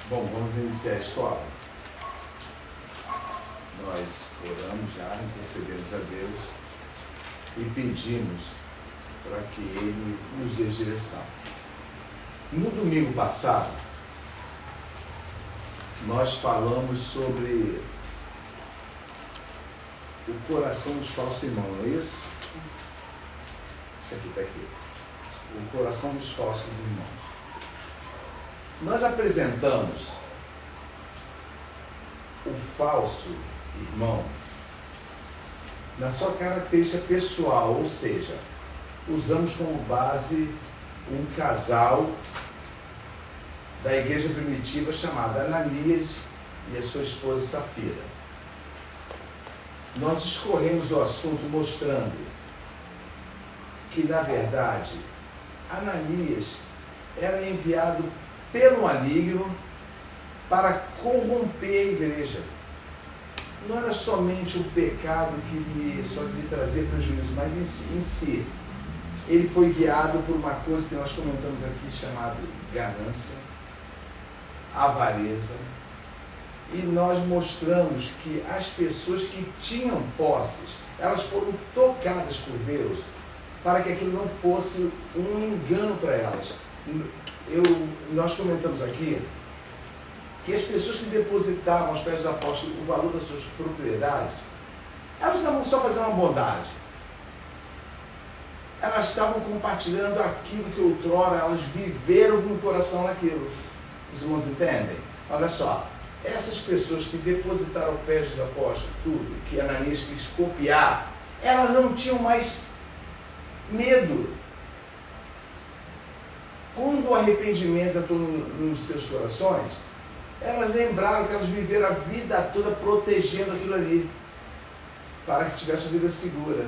Bom, vamos iniciar a escola. Nós oramos já, intercedemos a Deus e pedimos para que Ele nos dê direção. No domingo passado, nós falamos sobre o coração dos falsos irmãos, não é isso? Isso aqui está aqui. O coração dos falsos irmãos. Nós apresentamos o falso irmão na sua característica pessoal, ou seja, usamos como base um casal da igreja primitiva chamado Ananias e a sua esposa Safira. Nós discorremos o assunto mostrando que, na verdade, Ananias era enviado pelo maligno para corromper a igreja. Não era somente um pecado que só lhe trazia prejuízo, mas em si. Ele foi guiado por uma coisa que nós comentamos aqui, chamada ganância, avareza. E nós mostramos que as pessoas que tinham posses, elas foram tocadas por Deus para que aquilo não fosse um engano para elas. Nós comentamos aqui que as pessoas que depositavam aos pés dos apóstolos o valor das suas propriedades, elas estavam só fazendo uma bondade. Elas estavam compartilhando aquilo que outrora elas viveram no coração naquilo. Os irmãos entendem? Olha só, essas pessoas que depositaram aos pés dos apóstolos tudo, que Ananias quis copiar, elas não tinham mais medo. Quando o arrependimento entrou nos seus corações, elas lembraram que elas viveram a vida toda protegendo aquilo ali, para que tivesse uma vida segura.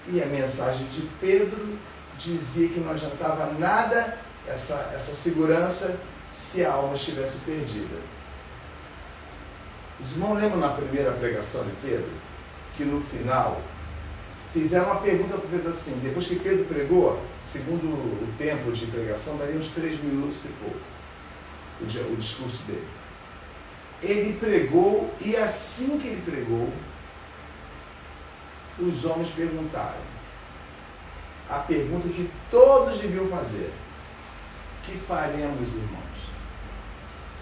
E a mensagem de Pedro dizia que não adiantava nada essa segurança se a alma estivesse perdida. Os irmãos lembram na primeira pregação de Pedro, que no final fizeram uma pergunta para Pedro assim, depois que Pedro pregou, segundo o tempo de pregação, daria uns 3 minutos e pouco, o discurso dele. Ele pregou, e assim que ele pregou, os homens perguntaram a pergunta que todos deviam fazer: que faremos, irmãos?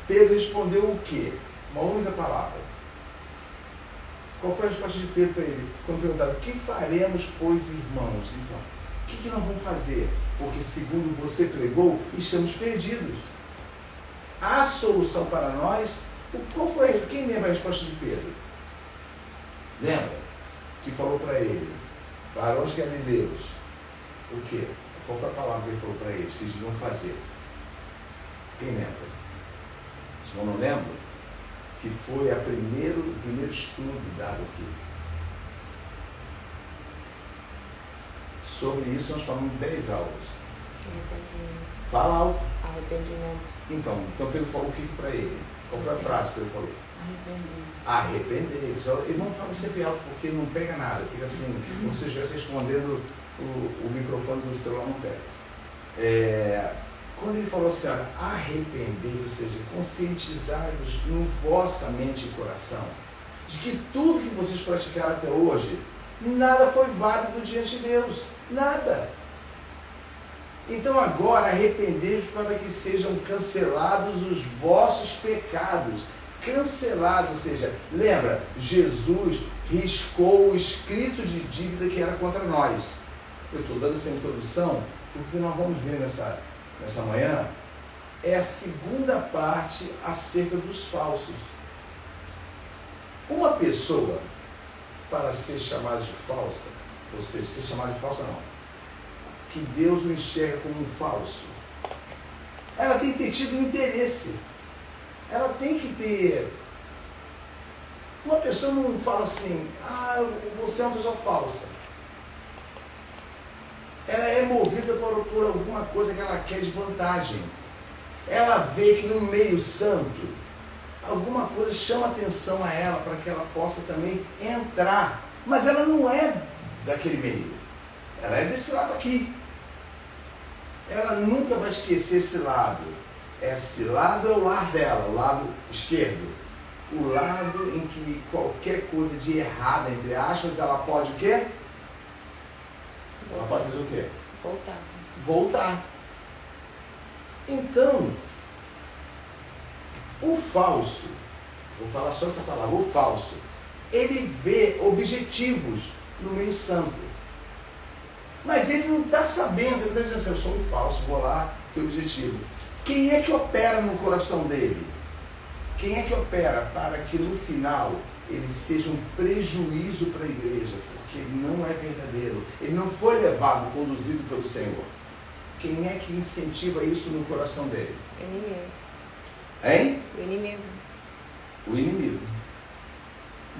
Pedro respondeu o quê? Uma única palavra. Qual foi a resposta de Pedro para ele? Quando perguntaram: que faremos, pois, irmãos? Então, o que nós vamos fazer? Porque, segundo você pregou, estamos perdidos. A solução para nós, qual foi? Quem lembra a resposta de Pedro? Lembra? Que falou para ele: varões galileus, o quê? Qual foi a palavra que ele falou para eles que eles deviam fazer? Quem lembra? Os irmãos não lembram? Que foi o primeiro estudo dado aqui. Sobre isso nós falamos 10 aulas. Arrependimento. Fala alto. Arrependimento. Então Pedro falou o que para ele? Qual foi a frase que ele falou? Arrepender. Ele não fala sempre alto porque não pega nada. Fica assim, como se estivesse respondendo, o microfone do celular não pega. Quando ele falou assim, olha, arrepender, ou seja, conscientizar-vos no vossa mente e coração, de que tudo que vocês praticaram até hoje, nada foi válido diante de Deus. Nada. Então agora arrependei-vos para que sejam cancelados os vossos pecados. Cancelados, ou seja, lembra, Jesus riscou o escrito de dívida que era contra nós. Eu estou dando essa introdução porque nós vamos ver nessa manhã é a segunda parte acerca dos falsos. Uma pessoa, para ser chamada de falsa, ou seja, ser chamada de falsa não, que Deus o enxerga como um falso, ela tem que ter tido um interesse. Ela tem que ter... Uma pessoa não fala assim, você é uma pessoa falsa. Ela é movida por alguma coisa que ela quer de vantagem. Ela vê que no meio santo, alguma coisa chama atenção a ela para que ela possa também entrar. Mas ela não é daquele meio. Ela é desse lado aqui. Ela nunca vai esquecer esse lado. Esse lado é o lar dela, o lado esquerdo. O lado em que qualquer coisa de errada, entre aspas, ela pode o quê? Ela pode fazer o quê? Voltar. Voltar. Então, o falso, vou falar só essa palavra, o falso, ele vê objetivos no meio santo. Mas ele não está sabendo, ele está dizendo assim, eu sou um falso, vou lá, ter objetivo. Quem é que opera no coração dele? Quem é que opera para que no final ele seja um prejuízo para a igreja? Porque ele não é verdadeiro. Ele não foi levado, conduzido pelo Senhor. Quem é que incentiva isso no coração dele? O inimigo. Hein? O inimigo. O inimigo.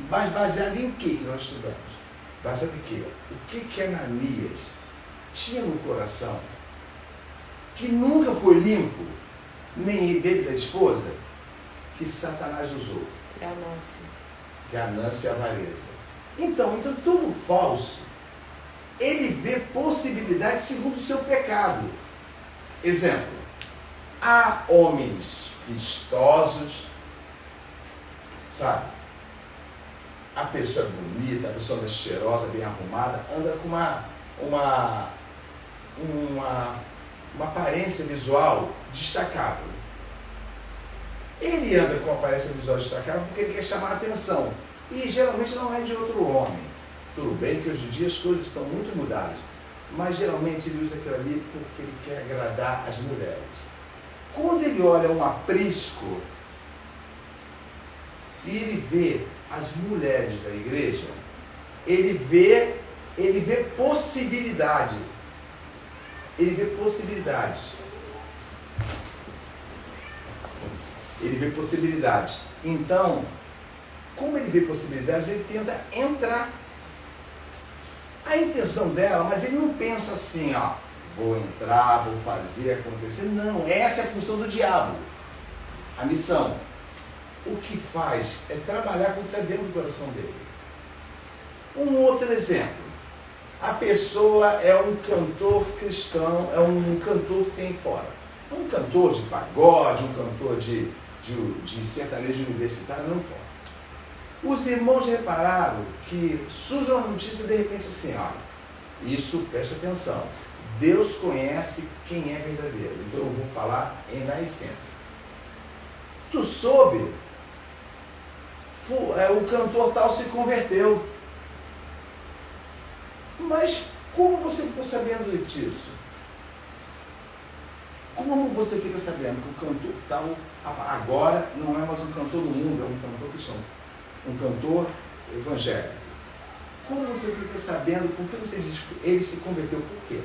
Mas baseado em que nós estudamos? Baseado em quê? O que Ananias tinha no coração que nunca foi limpo, nem dele da esposa, que Satanás usou? Ganância. Ganância e avareza. Então todo falso, ele vê possibilidades segundo o seu pecado. Exemplo, há homens vistosos, sabe? A pessoa é bonita, a pessoa é cheirosa, bem arrumada, anda com uma aparência visual destacável. Ele anda com uma aparência visual destacável porque ele quer chamar a atenção. E geralmente não é de outro homem. Tudo bem que hoje em dia as coisas estão muito mudadas, mas geralmente ele usa aquilo ali porque ele quer agradar as mulheres. Quando ele olha um aprisco e ele vê as mulheres da igreja, ele vê possibilidade. Ele vê possibilidades. Ele vê possibilidades. Então, como ele vê possibilidades, ele tenta entrar. A intenção dela, mas ele não pensa assim, ó, vou entrar, vou fazer acontecer. Não, essa é a função do diabo. A missão. O que faz é trabalhar com o que está dentro do coração dele. Um outro exemplo. A pessoa é um cantor cristão, é um cantor que tem fora. Um cantor de pagode, um cantor de sertanejo universitário, não importa. Os irmãos repararam que surge uma notícia de repente assim, olha, isso, presta atenção, Deus conhece quem é verdadeiro. Então eu vou falar na essência. Tu soube, o cantor tal se converteu. Mas como você ficou sabendo disso? Como você fica sabendo que o cantor tal agora não é mais um cantor do mundo, é um cantor cristão, um cantor evangélico? Como você fica sabendo? Por que você diz que ele se converteu? Por quê?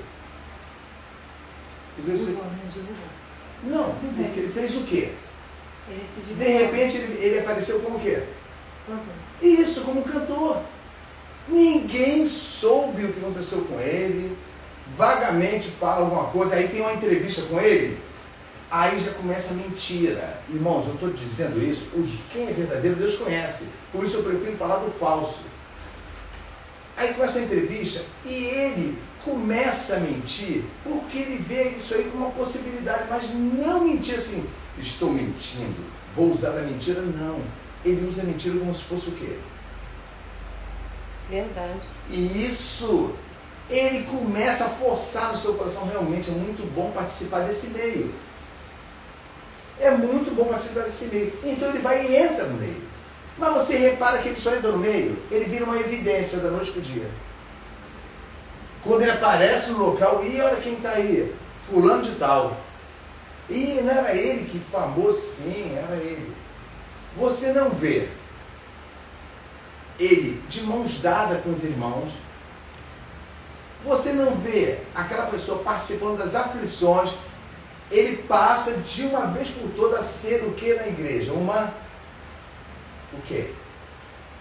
Porque você... Não, porque ele fez o quê? De repente ele apareceu como o quê? Cantor. Isso, como cantor. Ninguém soube o que aconteceu com ele, vagamente fala alguma coisa, aí tem uma entrevista com ele, aí já começa a mentira. Irmãos, eu estou dizendo isso, quem é verdadeiro Deus conhece, por isso eu prefiro falar do falso. Aí começa a entrevista e ele começa a mentir, porque ele vê isso aí como uma possibilidade, mas não mentir assim, estou mentindo, vou usar a mentira, não. Ele usa a mentira como se fosse o quê? Verdade. E isso, ele começa a forçar no seu coração. Realmente é muito bom participar desse meio. É muito bom participar desse meio. Então ele vai e entra no meio. Mas você repara que ele só entra no meio, ele vira uma evidência da noite para o dia. Quando ele aparece no local, e olha quem está aí, fulano de tal. E não era ele que famoso, sim, era ele. Você não vê ele de mãos dadas com os irmãos. Você não vê aquela pessoa participando das aflições. Ele passa de uma vez por todas a ser o que na igreja? O quê?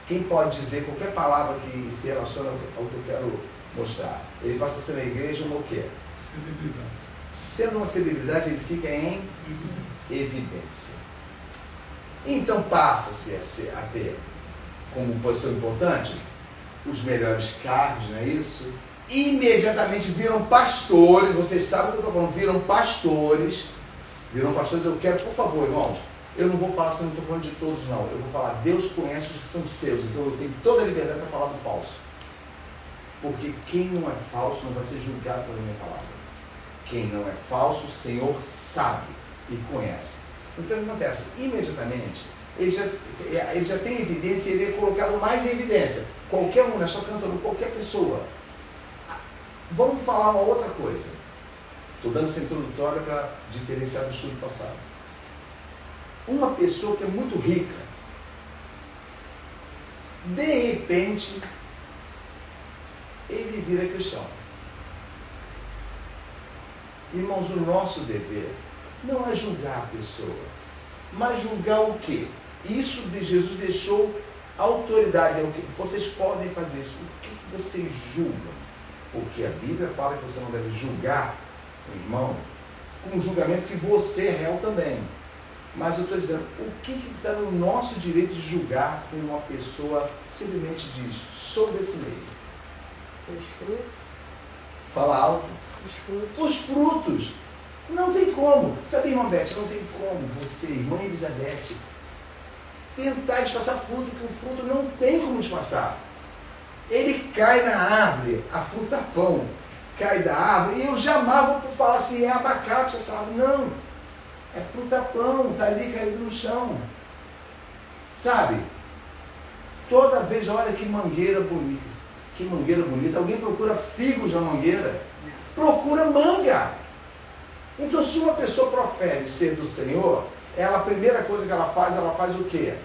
Quem pode dizer qualquer palavra que se relaciona ao que eu quero mostrar? Ele passa a ser na igreja o quê? Celebridade. Sendo uma celebridade, ele fica em evidência. Então passa-se a ter como posição importante os melhores cargos, não é isso? Imediatamente viram pastores, vocês sabem o que eu estou falando, viram pastores, Virão pastores, eu quero, por favor, irmãos, eu não vou falar assim, não estou falando de todos, não. Eu vou falar, Deus conhece os que são seus, então eu tenho toda a liberdade para falar do falso. Porque quem não é falso não vai ser julgado pela minha palavra. Quem não é falso, o Senhor sabe e conhece. Então o que acontece? Imediatamente, ele já tem evidência e ele é colocado mais em evidência. Qualquer um, não é só cantor, qualquer pessoa. Vamos falar uma outra coisa. Estou dando essa introdutória para diferenciar do estudo passado. Uma pessoa que é muito rica, de repente, ele vira cristão. Irmãos, o nosso dever não é julgar a pessoa, mas julgar o quê? Isso de Jesus deixou autoridade, é o que vocês podem fazer isso. O que vocês julgam? Porque a Bíblia fala que você não deve julgar o irmão com um julgamento que você é réu também. Mas eu estou dizendo, o que está no nosso direito de julgar quando uma pessoa simplesmente diz, sou desse meio? Os frutos. Fala alto. Os frutos. Os frutos. Não tem como. Sabe, irmã Beth, não tem como você, irmã Elizabeth, tentar disfarçar fruto, que o fruto não tem como disfarçar. Ele cai na árvore, a fruta pão cai da árvore, e eu jamais vou falar assim, é abacate essa árvore. Não. É fruta pão, está ali caído no chão. Sabe? Toda vez, olha que mangueira bonita. Que mangueira bonita. Alguém procura figos na mangueira? Procura manga. Então, se uma pessoa profere ser do Senhor, ela, a primeira coisa que ela faz o quê?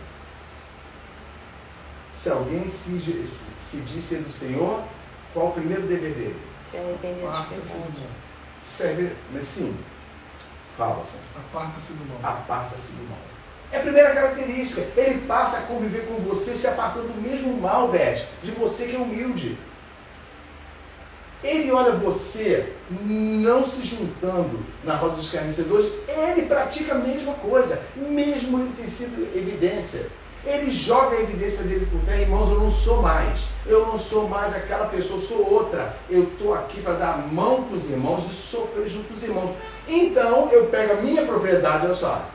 Se alguém se diz ser do Senhor, qual o primeiro dever dele? Se arrepender de pecado. Serve, mas sim. Fala, assim. Aparta-se do mal. Aparta-se do mal. É a primeira característica. Ele passa a conviver com você, se apartando do mesmo mal, Beth, de você que é humilde. Ele olha você não se juntando na roda dos escarnecedores, ele pratica a mesma coisa, mesmo ele ter sido evidência. Ele joga a evidência dele por terra, irmãos, eu não sou mais aquela pessoa, eu sou outra. Eu estou aqui para dar a mão com os irmãos e sofrer junto com os irmãos. Então, eu pego a minha propriedade, olha só,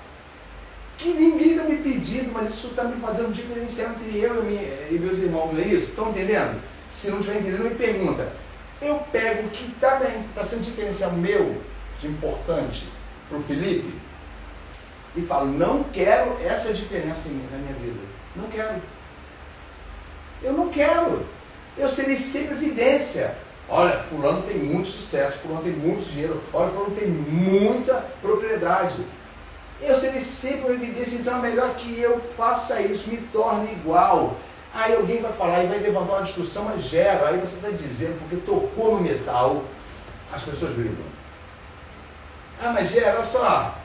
que ninguém está me pedindo, mas isso está me fazendo diferenciar entre eu e meus irmãos, não é isso? Estão entendendo? Se não estiver entendendo, me pergunta. Eu pego o que está sendo diferencial meu, de importante, para o Felipe, e falo, não quero essa diferença na minha vida. Não quero. Eu não quero. Eu serei sempre evidência. Olha, fulano tem muito sucesso, fulano tem muito dinheiro, olha, fulano tem muita propriedade. Eu serei sempre uma evidência, então é melhor que eu faça isso, me torne igual. Aí alguém vai falar e vai levantar uma discussão, mas gera. Aí você está dizendo, porque tocou no metal, as pessoas brigam. Ah, mas gera, olha só.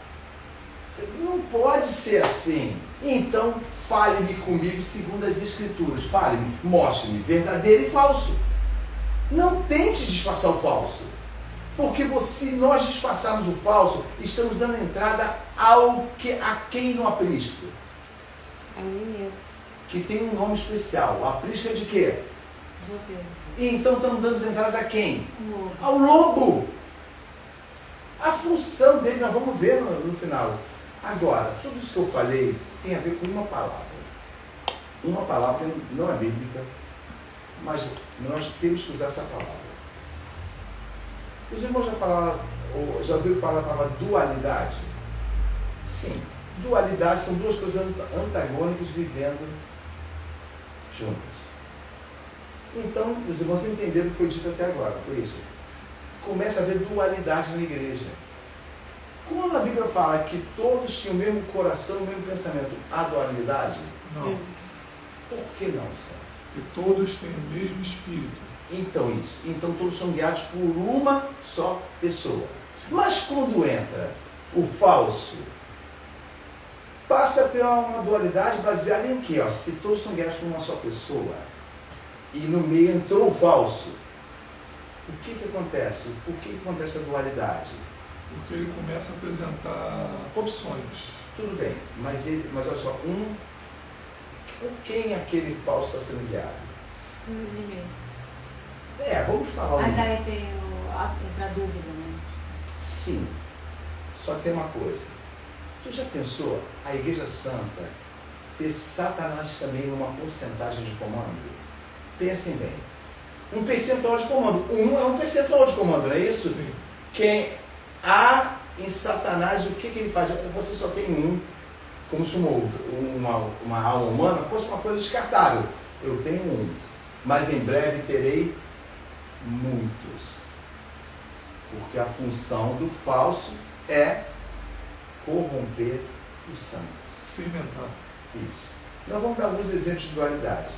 Não pode ser assim. Então, fale-me comigo segundo as Escrituras. Fale-me, mostre-me verdadeiro e falso. Não tente disfarçar o falso. Porque se nós disfarçarmos o falso, estamos dando entrada a quem no aprisco? É um mineiro. Que tem um nome especial. O aprisco é de quê? Governo. E então estamos dando entradas a quem? Lobo. Ao lobo. A função dele, nós vamos ver no final. Agora, tudo isso que eu falei tem a ver com uma palavra. Uma palavra que não é bíblica, mas nós temos que usar essa palavra. Os irmãos já ouviram falar a palavra dualidade? Sim. Dualidade são duas coisas antagônicas vivendo juntas. Então, os irmãos entenderam o que foi dito até agora, foi isso. Começa a haver dualidade na igreja. Quando a Bíblia fala que todos tinham o mesmo coração, o mesmo pensamento, há dualidade? Não. Por que não, Senhor? Porque todos têm o mesmo espírito. Então isso. Então todos são guiados por uma só pessoa. Mas quando entra o falso, passa a ter uma dualidade baseada em quê? Se todos são guiados por uma só pessoa e no meio entrou o falso, o que acontece? Por que acontece a dualidade? Porque ele começa a apresentar opções. Tudo bem, mas olha só, por quem aquele falso está sendo guiado? Ninguém. Vamos falar. Mas aí entra a dúvida, né? Sim. Só tem uma coisa. Tu já pensou a Igreja Santa ter Satanás também numa porcentagem de comando? Pensem bem. Um percentual de comando. Um é um percentual de comando, não é isso? Sim. Quem há em Satanás, o que ele faz? Você só tem um, como se uma alma humana fosse uma coisa descartável. Eu tenho um, mas em breve terei muitos. Porque a função do falso é corromper o santo. Fermentar. Isso. Nós vamos dar alguns exemplos de dualidade.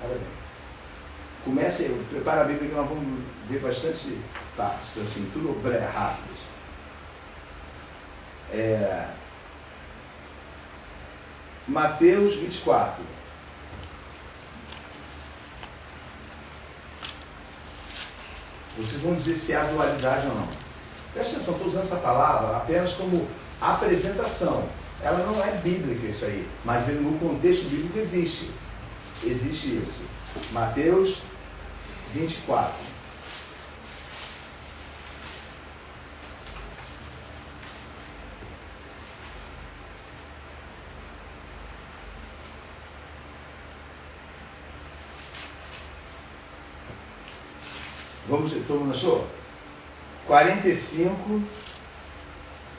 Olha bem. Comece aí, prepara a Bíblia que nós vamos ver bastante partes, assim, tudo rápido. Mateus 24. Vocês vão dizer se há dualidade ou não. Presta atenção, estou usando essa palavra apenas como apresentação. Ela não é bíblica isso aí, mas no contexto bíblico existe. Existe isso. Mateus 24. Vamos, todo mundo achou? 45.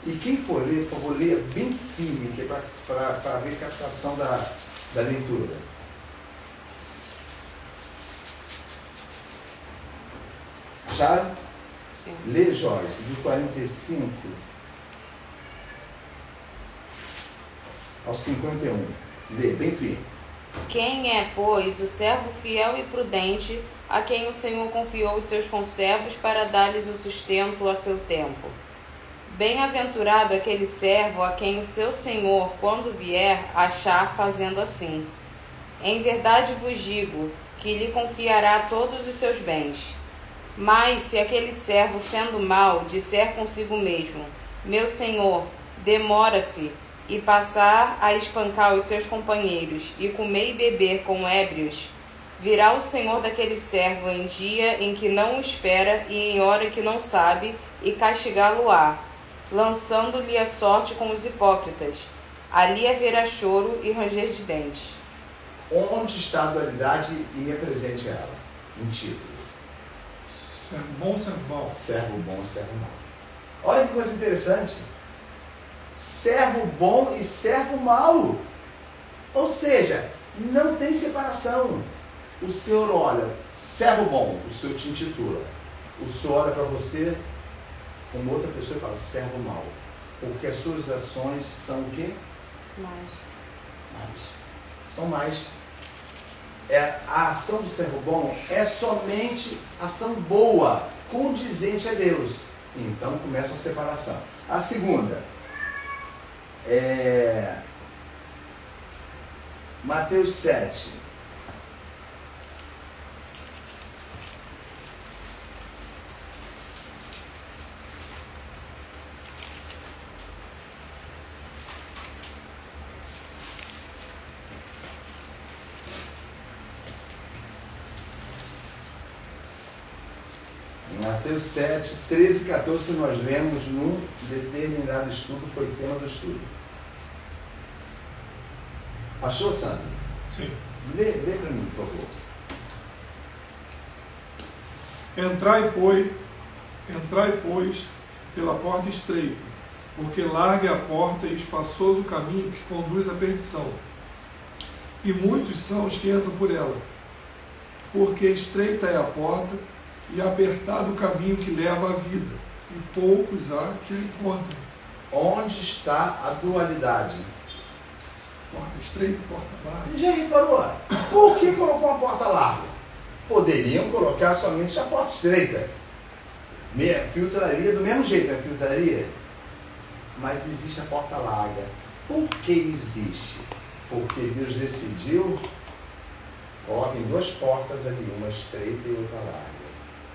E quem for ler, por favor, leia bem firme, que é para ver a captação da leitura. Acharam? Sim. Lê, Joyce, do 45 ao 51. Lê, bem firme. Quem é, pois, o servo fiel e prudente, a quem o Senhor confiou os seus conservos para dar-lhes o sustento a seu tempo? Bem-aventurado aquele servo a quem o seu Senhor, quando vier, achar fazendo assim. Em verdade vos digo que lhe confiará todos os seus bens. Mas se aquele servo, sendo mau, disser consigo mesmo: meu senhor demora-se, e passar a espancar os seus companheiros, e comer e beber com ébrios, virá o senhor daquele servo em dia em que não o espera e em hora que não sabe, e castigá-lo-á, lançando-lhe a sorte com os hipócritas. Ali haverá choro e ranger de dentes. Onde está a dualidade e me apresente ela? Um título. Servo bom, servo mau. Servo bom, servo mau. Olha que coisa interessante. Servo bom e servo mau. Ou seja, não tem separação. O Senhor olha, servo bom, o Senhor te intitula. O Senhor olha para você como outra pessoa e fala, servo mau. Porque as suas ações são o quê? Mais. São mais. A ação do servo bom é somente ação boa, condizente a Deus. Então começa a separação. A segunda é Mateus 7. Mateus 7, 13 e 14 que nós lemos num determinado estudo, foi tema do estudo. Achou, Sandro? Sim. Lê para mim, por favor. Entrai, pois, pela porta estreita, porque larga é a porta e espaçoso o caminho que conduz à perdição. E muitos são os que entram por ela, porque estreita é a porta e apertado o caminho que leva à vida, e poucos há que a encontram. Onde está a dualidade? Porta estreita, porta larga. Já reparou? Por que colocou uma porta larga? Poderiam colocar somente a porta estreita. Filtraria do mesmo jeito, né? Filtraria. Mas existe a porta larga. Por que existe? Porque Deus decidiu, coloquem duas portas ali, uma estreita e outra larga.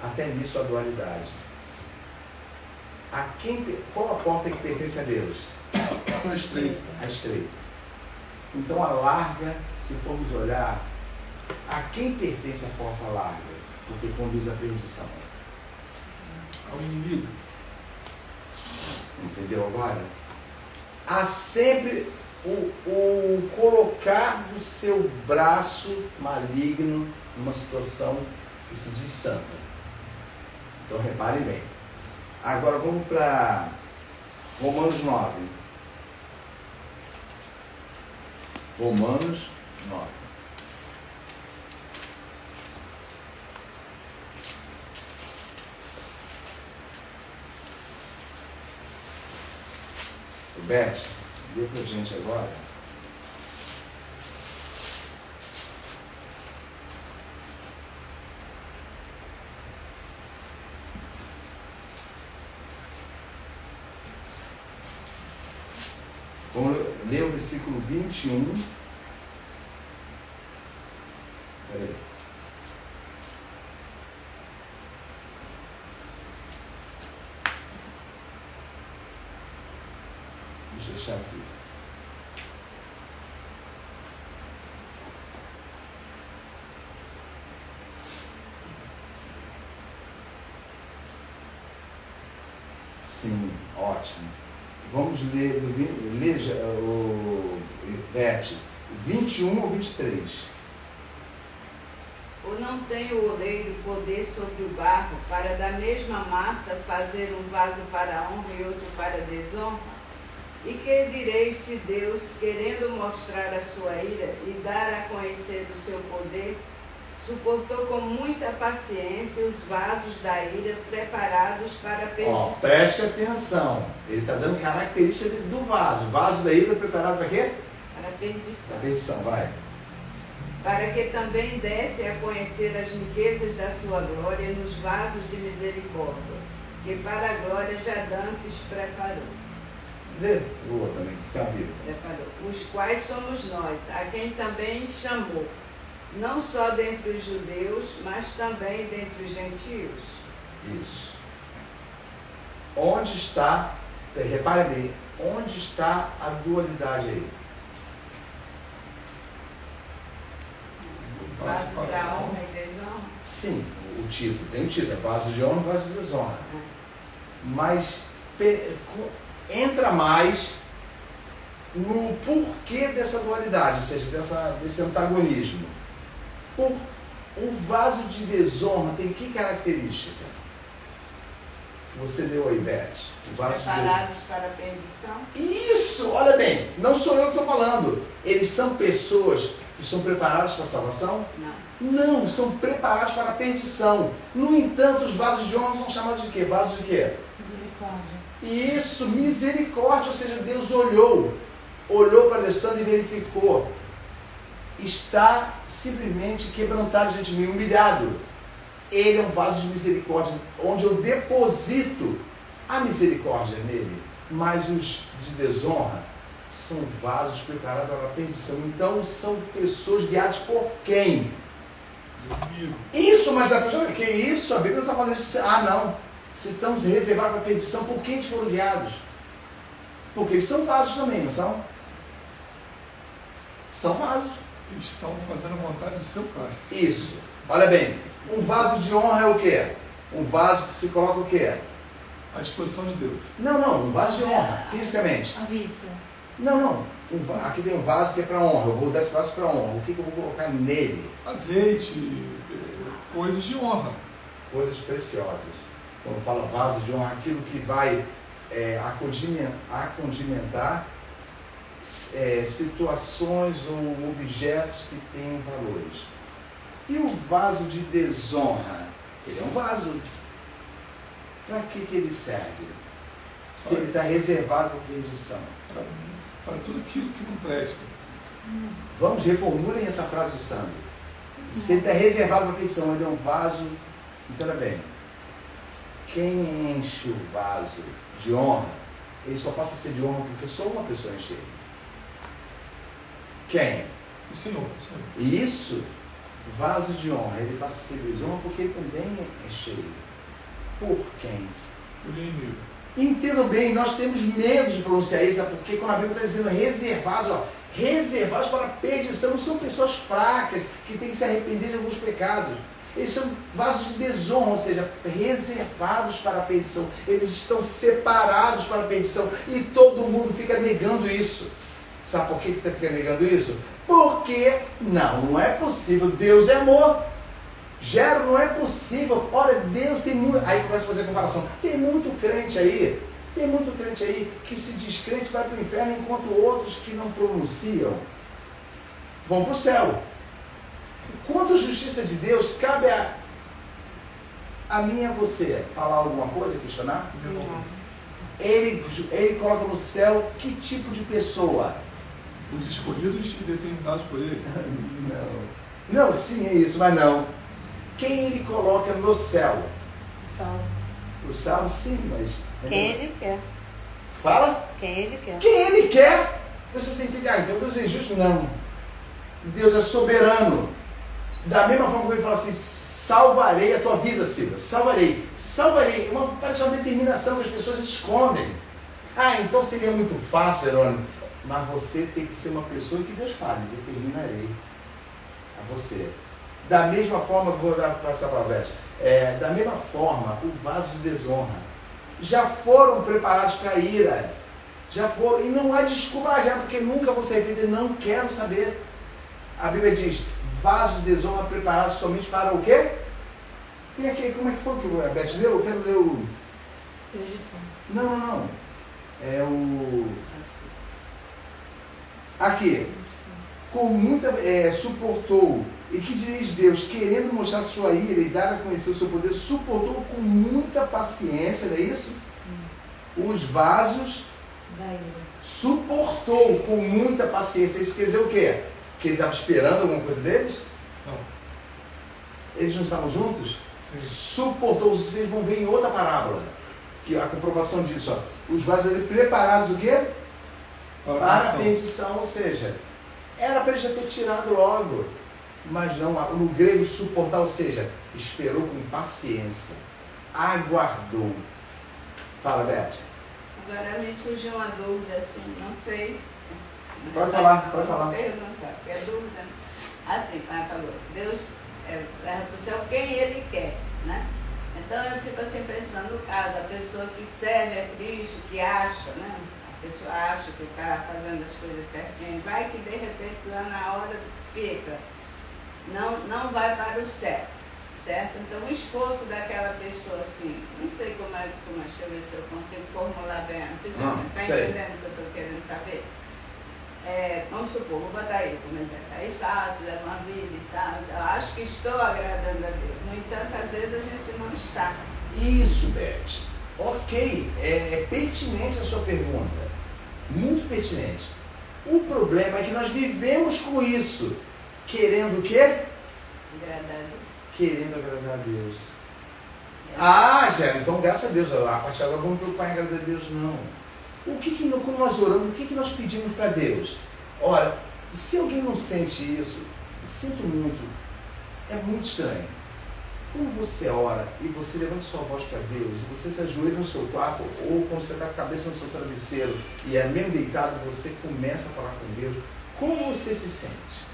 Até nisso a dualidade. Qual a porta que pertence a Deus? A estreita. A estreita. Então a larga, se formos olhar, a quem pertence a porta larga? Porque conduz à perdição. Ao inimigo. Entendeu agora? Há sempre o colocar do seu braço maligno numa situação que se diz santa. Então reparem bem. Agora vamos para Romanos 9. Romanos 9. Beth, lê pra gente agora. Vamos ler o versículo 21. Peraí. Deixa eu deixar aqui. Sim, ótimo. Vamos ler o Beth, 21 ou 23. Ou não tem o oleiro poder sobre o barro para da mesma massa fazer um vaso para a honra e outro para a desonra? E que direis se Deus, querendo mostrar a sua ira e dar a conhecer o seu poder, suportou com muita paciência os vasos da ira preparados para a perdição? Preste atenção. Ele está dando característica do vaso. O vaso da ira preparado para quê? Para a perdição. A perdição, vai. Para que também desse a conhecer as riquezas da sua glória nos vasos de misericórdia, que para a glória já dantes preparou. Lê o outro também, que está vivo. Preparou. Os quais somos nós, a quem também chamou, não só dentre os judeus, mas também dentre os gentios. Isso. Onde está, repare bem, onde está a dualidade aí? Vaso para honra e desonra. Sim, o título, tem o título, é vaso de honra e vaso de desonra. Mas entra mais no porquê dessa dualidade, ou seja, desse antagonismo. O vaso de desonra tem que característica? Você leu aí, Beth. O vaso Preparados para a perdição? Isso, olha bem, não sou eu que estou falando. Eles são pessoas que são preparadas para a salvação? Não. Não, são preparados para a perdição. No entanto, os vasos de honra são chamados de quê? Vasos de quê? Misericórdia. Isso, misericórdia, ou seja, Deus olhou para Alessandro e verificou. Está simplesmente quebrantado diante de mim, humilhado. Ele é um vaso de misericórdia, onde eu deposito a misericórdia nele. Mas os de desonra são vasos preparados para a perdição. Então são pessoas guiadas por quem? Isso, mas a pessoa, que isso? A Bíblia não está falando isso. Ah, não. Se estamos reservados para a perdição, por quem eles foram guiados? Porque eles são vasos também, não são? São vasos. Estão fazendo a vontade do seu Pai. Isso. Olha bem, um vaso de honra é o quê? Um vaso que se coloca o quê? À disposição de Deus. Não, um vaso de honra, fisicamente. À vista. Não. Aqui tem um vaso que é para honra. Eu vou usar esse vaso para honra. O que eu vou colocar nele? Azeite, coisas de honra. Coisas preciosas. Quando fala vaso de honra, aquilo que vai acondimentar situações ou objetos que têm valores. E o vaso de desonra? Ele é um vaso. Para que ele serve? Se ele está reservado para perdição. Para tudo aquilo que não presta. Vamos, reformulem essa frase do Sandro. Se ele está reservado para perdição, ele é um vaso. Entenda bem. Quem enche o vaso de honra, ele só passa a ser de honra porque só uma pessoa enche ele. Quem? O Senhor. E isso, vaso de honra, ele passa a ser desonra porque ele também é cheio. Por quem? Por inimigo. Entendam bem, nós temos medo de pronunciar isso, porque quando a Bíblia está dizendo reservados, reservados para a perdição, não são pessoas fracas que têm que se arrepender de alguns pecados. Eles são vasos de desonra, ou seja, reservados para a perdição. Eles estão separados para a perdição. E todo mundo fica negando isso. Sabe por que você fica negando isso? Porque não é possível. Deus é amor. Gero, não é possível. Ora, Deus tem muito... Aí começa a fazer a comparação. Tem muito crente aí que se diz crente vai para o inferno, enquanto outros que não pronunciam vão para o céu. Quanto à justiça de Deus, cabe a mim e a você falar alguma coisa, questionar? Não. Ele coloca no céu que tipo de pessoa? Os escolhidos e determinados por ele. Não, sim, é isso, mas não. Quem ele coloca no céu? O salvo, sim, mas... Quem ele quer. Fala? Quem ele quer. Quem ele quer? Você tem que ficar, então Deus é injusto? Não. Deus é soberano. Da mesma forma que ele fala assim, salvarei a tua vida, Silvia. Salvarei. Parece uma determinação que as pessoas escondem. Então seria muito fácil, Jerônimo. Mas você tem que ser uma pessoa que Deus fale, determinarei a você. Da mesma forma, vou passar para a Beth, da mesma forma, o vaso de desonra. Já foram preparados para a ira. Já foram. E não há desculpa, já, porque nunca vão se arrepender. Não quero saber. A Bíblia diz, vasos de desonra preparados somente para o quê? Tem aqui, como é que foi que a Beth leu? Eu quero ler o... Não. É o... Aqui. Com muita... suportou. E que diz Deus, querendo mostrar sua ira e dar a conhecer o seu poder, suportou com muita paciência, não é isso? Os vasos da ira. Suportou com muita paciência. Isso quer dizer o quê? Que ele estava esperando alguma coisa deles? Não. Eles não estavam juntos? Sim. Suportou. Vocês vão ver em outra parábola, que a comprovação disso. Os vasos dele preparados o quê? Para a perdição. Ou seja, era para ele já ter tirado logo. Mas não, no grego suportar, ou seja, esperou com paciência, aguardou. Fala, Beth. Agora me surgiu uma dúvida, assim, não sei. Pode falar. Pergunta, porque é dúvida. Assim, como ela falou, Deus leva para o céu quem Ele quer, né? Então eu fico assim pensando no caso, a pessoa que serve a Cristo, que acha, né? A pessoa acha que está fazendo as coisas certinho, vai que de repente lá na hora fica. Não vai para o céu, certo? Então o esforço daquela pessoa assim, não sei deixa eu ver se eu consigo formular bem, não sei se você está entendendo o que eu estou querendo saber. Vamos supor, vou botar aí como exemplo, aí faço, levo uma vida e tal, eu acho que estou agradando a Deus, no entanto às vezes a gente não está. Isso, Beth. Ok, é pertinente a sua pergunta, muito pertinente. O problema é que nós vivemos com isso. Querendo o quê? Agradar a Deus. Querendo agradar a Deus. Gera, então graças a Deus, a partir de agora vamos preocupar em agradar a Deus, não. Quando nós oramos, o que nós pedimos para Deus? Ora, se alguém não sente isso, sinto muito, é muito estranho. Quando você ora e você levanta sua voz para Deus, e você se ajoelha no seu quarto, ou quando você está com a cabeça no seu travesseiro, e é mesmo deitado, você começa a falar com Deus, como você se sente?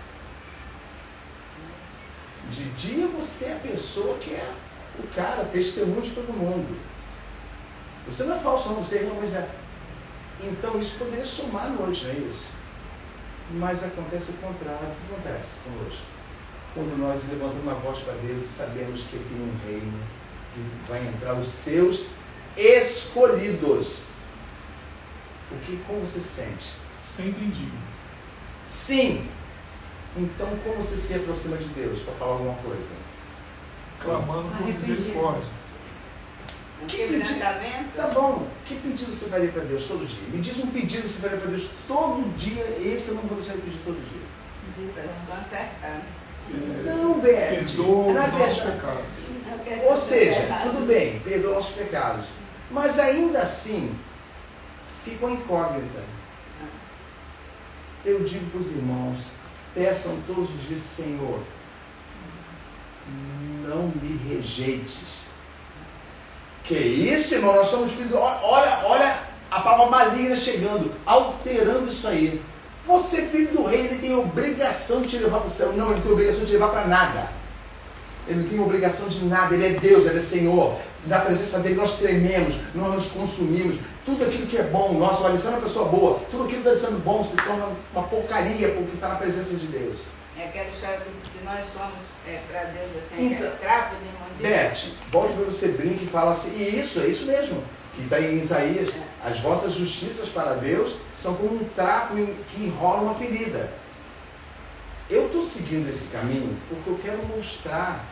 De dia você é a pessoa que é o cara, testemunho de todo mundo. Você não é falso, não, você realmente é. Então isso poderia somar noite, não é isso? Mas acontece o contrário. O que acontece conosco? Quando nós levantamos a voz para Deus e sabemos que tem um reino, que vai entrar os seus escolhidos. Como você se sente? Sempre indigno. Sim! Então, como você se aproxima de Deus para falar alguma coisa? Clamando por misericórdia. Que pedido? Tá bom. Que pedido você faria para Deus todo dia? Me diz um pedido que você faria para Deus todo dia. Esse eu não vou deixar de pedir todo dia. Para se consertar. Não, Beth. Perdoa os nossos pecados. Ou seja, tudo bem, perdoa nossos pecados. Mas ainda assim, fica uma incógnita. Eu digo para os irmãos, peçam todos os dias, Senhor, não me rejeites. Que isso, irmão? Nós somos filhos. Olha a palavra maligna chegando, alterando isso aí. Você, filho do rei, ele tem obrigação de te levar para o céu. Não, ele tem obrigação de te levar para nada. Ele não tem obrigação de nada, Ele é Deus, Ele é Senhor. Na presença dEle nós trememos, nós nos consumimos. Tudo aquilo que é bom, nosso Alessandro é uma pessoa boa, tudo aquilo que está sendo bom se torna uma porcaria porque está na presença de Deus. É aquela história que nós somos para Deus assim, Então, trapo de imundícia. Beth, volte para você brinca e fala assim, e isso, é isso mesmo, que está em Isaías, as vossas justiças para Deus são como um trapo que enrola uma ferida. Eu estou seguindo esse caminho porque eu quero mostrar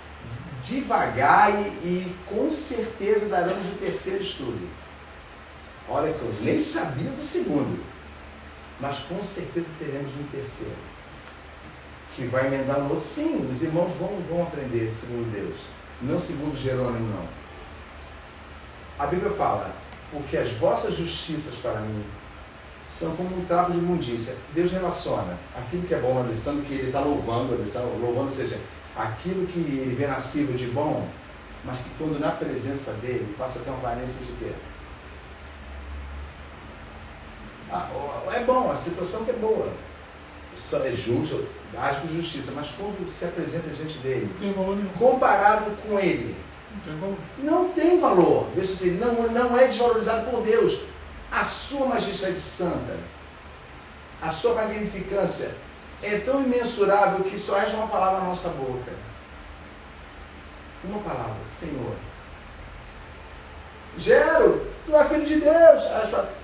devagar e com certeza daremos o terceiro estudo. Olha que eu nem sabia do segundo, mas com certeza teremos um terceiro, que vai emendar no outro. Sim, os irmãos vão aprender segundo Deus, não segundo Jerônimo, não. A Bíblia fala, porque as vossas justiças para mim são como um trapo de imundícia. Deus relaciona aquilo que é bom no Alessandro, que ele está louvando, ou seja, aquilo que ele vê nascido de bom, mas que quando na presença dele passa a ter uma aparência de quê? É bom, a situação que é boa, é justo, age com justiça, mas quando se apresenta diante dele, Não tem valor nenhum. comparado com ele, Não tem valor. não tem valor. Veja assim, não é desvalorizado por Deus. A sua majestade santa, a sua magnificância é tão imensurável que só resta uma palavra na nossa boca. Uma palavra, Senhor. Gero, tu és filho de Deus.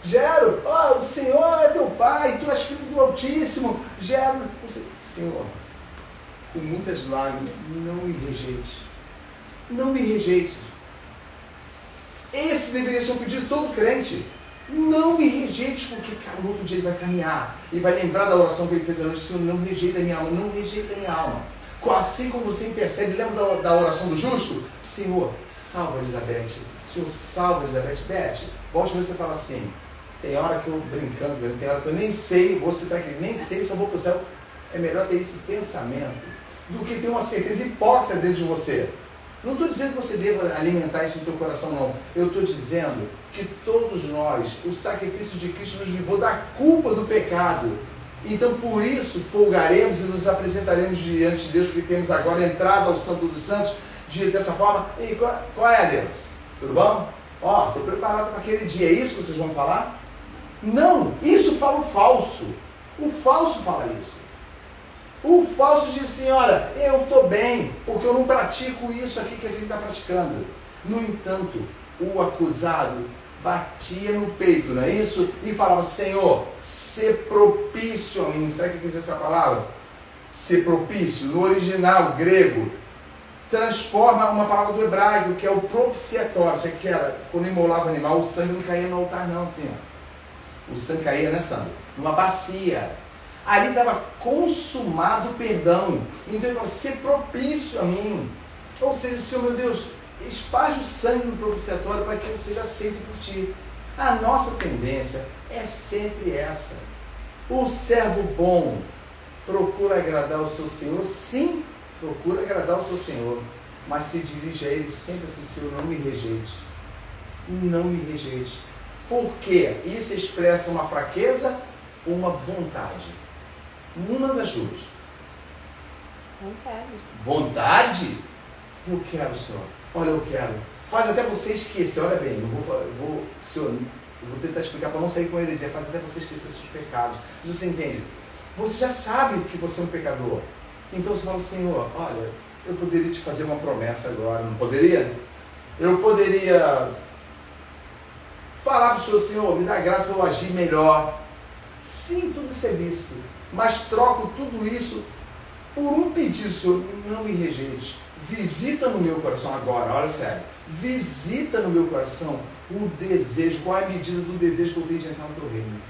Gero, o Senhor é teu Pai, tu és filho do Altíssimo. Gero, Senhor, com muitas lágrimas, não me rejeites. Não me rejeites. Esse deveria ser o pedido de todo crente. Não me rejeites, porque no outro dia ele vai caminhar e vai lembrar da oração que ele fez hoje. Senhor, não rejeita a minha alma, não rejeita a minha alma. Assim como você intercede, lembra da oração do justo? Senhor, salva Elizabeth. Senhor, salva Elizabeth. Beth, volte você fala assim, tem hora que eu brincando, tem hora que eu nem sei, vou citar aqui, nem sei se eu vou para o céu. É melhor ter esse pensamento do que ter uma certeza hipócrita dentro de você. Não estou dizendo que você deva alimentar isso no teu coração, não. Eu estou dizendo que todos nós, o sacrifício de Cristo nos livrou da culpa do pecado. Então, por isso, folgaremos e nos apresentaremos diante de Deus, porque temos agora entrado ao Santo dos Santos dessa forma. E qual é, Deus? Tudo bom? Estou preparado para aquele dia. É isso que vocês vão falar? Não, isso fala o falso. O falso fala isso. O falso diz assim, olha, eu estou bem, porque eu não pratico isso aqui que a gente está praticando. No entanto, o acusado batia no peito, não é isso? E falava, Senhor, ser propício a mim. Sabe o que quer dizer essa palavra? Ser propício, no original grego, transforma uma palavra do hebraico, que é o propiciatório. Você que era, quando imolava o animal, o sangue não caía no altar não, assim, ó. O sangue caía, né, Sandro? Numa bacia. Ali estava consumado o perdão. Então ele falou, ser propício a mim. Ou seja, Senhor meu Deus, esparge o sangue no propiciatório para que eu seja aceito por ti. A nossa tendência é sempre essa. O servo bom procura agradar o seu Senhor. Sim, procura agradar o seu Senhor. Mas se dirige a ele sempre assim, Senhor, não me rejeite. Não me rejeite. Por quê? Isso expressa uma fraqueza ou uma vontade? Uma das duas. Vontade. Vontade? Eu quero, Senhor. Olha, eu quero. Faz até você esquecer. Olha bem, Senhor, eu vou tentar explicar para não sair com heresia. Faz até você esquecer seus pecados. Mas você entende? Você já sabe que você é um pecador. Então você fala, Senhor, olha, eu poderia te fazer uma promessa agora. Não poderia? Eu poderia falar para o Senhor, Senhor, me dá graça para eu agir melhor. Sim, tudo isso é lícito, mas troco tudo isso por um pedido, Senhor, não me rejeite. Visita no meu coração agora, olha sério, visita no meu coração o desejo, qual é a medida do desejo que eu tenho de entrar no teu reino.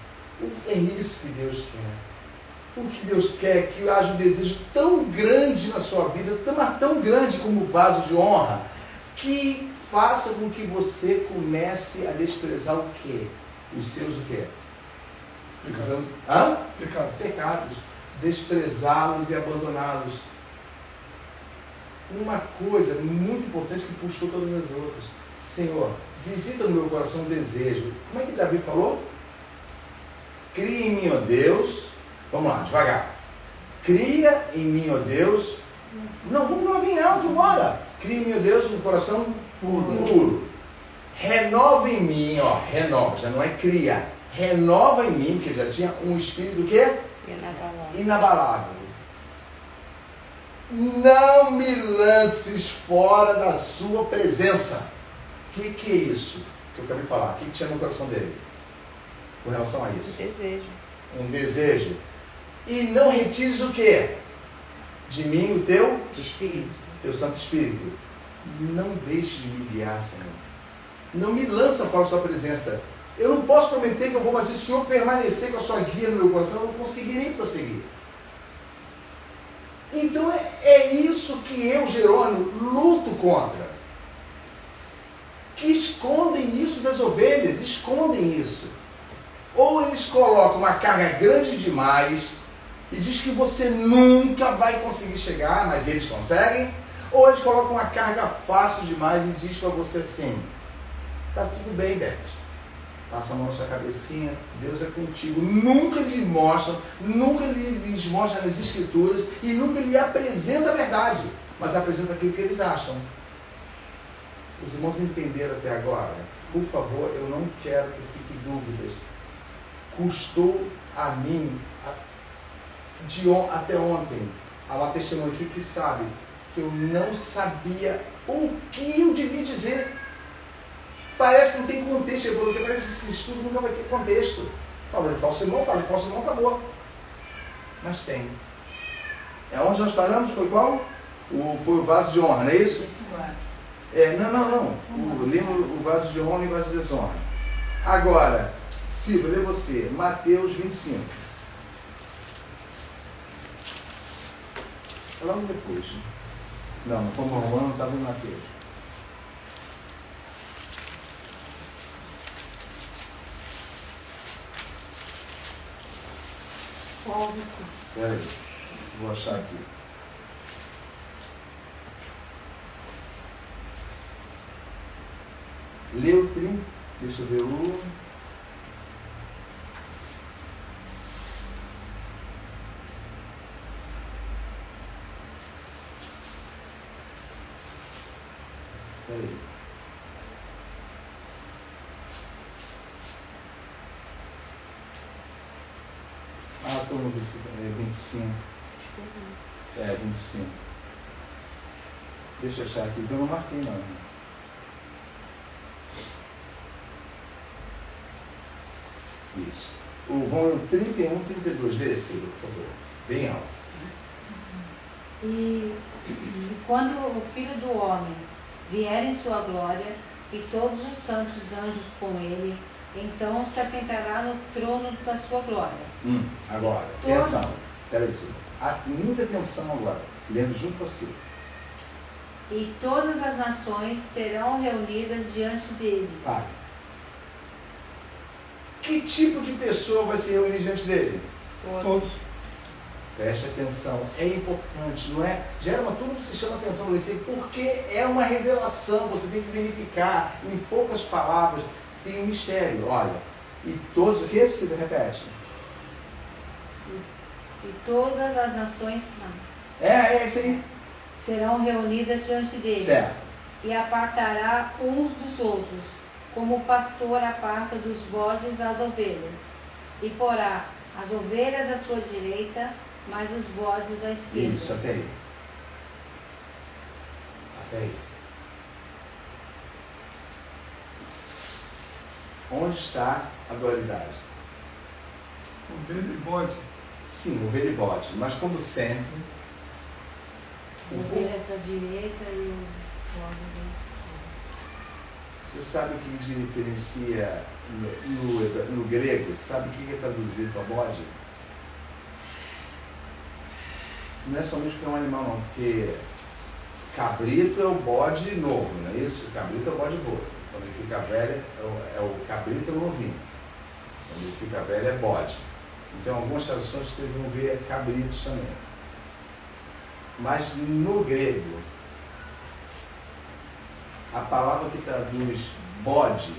É isso que Deus quer. O que Deus quer é que haja um desejo tão grande na sua vida, tão grande como vaso de honra, que faça com que você comece a desprezar o quê? Os seus o quê? Pecados. Desprezá-los e abandoná-los. Uma coisa muito importante que puxou todas as outras. Senhor, visita no meu coração um desejo. Como é que Davi falou? Cria em mim, ó Deus. Vamos lá, devagar. Cria em mim, ó Deus, Não, vamos lá bem alto, bora. Crie, meu Deus, um coração puro. Renova em mim, ó, renova, já não é cria. Renova em mim, porque já tinha um espírito que inabalável. Não me lances fora da sua presença. Que é isso que eu acabei de falar? O que tinha no coração dele com relação a isso? Um desejo. E não retires o quê? De mim o teu Espírito. Teu Santo Espírito. Não deixe de me guiar, Senhor. Não me lança fora da sua presença. Eu não posso prometer que eu vou, mas se o Senhor permanecer com a sua guia no meu coração, eu não conseguirei prosseguir. Então é isso que eu, Jerônimo, luto contra. Que escondem isso das ovelhas, escondem isso. Ou eles colocam uma carga grande demais e diz que você nunca vai conseguir chegar, mas eles conseguem. Ou eles colocam uma carga fácil demais e diz para você assim: tá tudo bem, Beth. Passa a mão na sua cabecinha, Deus é contigo. Nunca lhe mostra, nunca lhes mostra nas escrituras e nunca lhe apresenta a verdade, mas apresenta aquilo que eles acham. Os irmãos entenderam até agora? Por favor, eu não quero que fique dúvidas. Custou a mim, até ontem, há uma testemunha aqui que sabe que eu não sabia o que eu devia dizer. Parece que não tem contexto. Parece que esse estudo nunca vai ter contexto. Fala de falso irmão, acabou. Mas tem. É onde nós paramos? Foi qual? Foi o vaso de honra, não é isso? Não. Lembra o vaso de honra e o vaso de desonra. Agora, Silvia, lê você. Mateus 25. Logo depois. Não foi Romano, estava em Mateus. Espera aí, vou achar aqui. Leu 30, deixa eu ver o... Espera aí. Estou no 25. 25. Deixa eu achar aqui, que eu não marquei não. Isso. O volume 31, 32, desse, por favor. Bem alto. E quando o Filho do Homem vier em sua glória, e todos os santos anjos com ele, então se assentará no trono da sua glória. Agora, atenção. Peraí, muita atenção agora. Lendo junto com você. E todas as nações serão reunidas diante dele. Pare. Que tipo de pessoa vai se reunir diante dele? Todos. Preste atenção, é importante, não é? Gera tudo que se chama atenção para você, porque é uma revelação, você tem que verificar, em poucas palavras, tem um mistério, olha. E todos, o que esse repete? E todas as nações É esse aí. serão reunidas diante dele. Certo. E apartará uns dos outros, como o pastor aparta dos bodes as ovelhas. E porá as ovelhas à sua direita, mas os bodes à esquerda. Isso, até aí. Até aí. Onde está a dualidade? Ovelha e bode. Sim, ovelha e bode, mas como sempre... As ovelhas à direita e os bodes à esquerda. Você sabe o que diferencia no grego? Sabe o que é traduzido para bode? Não é somente porque é um animal, não, porque cabrito é o bode novo, não é isso? Cabrito é o bode novo. Quando ele fica velho, é o cabrito é o novinho. Quando ele fica velho, é bode. Então, algumas traduções vocês vão ver cabritos também. Mas no grego, a palavra que traduz bode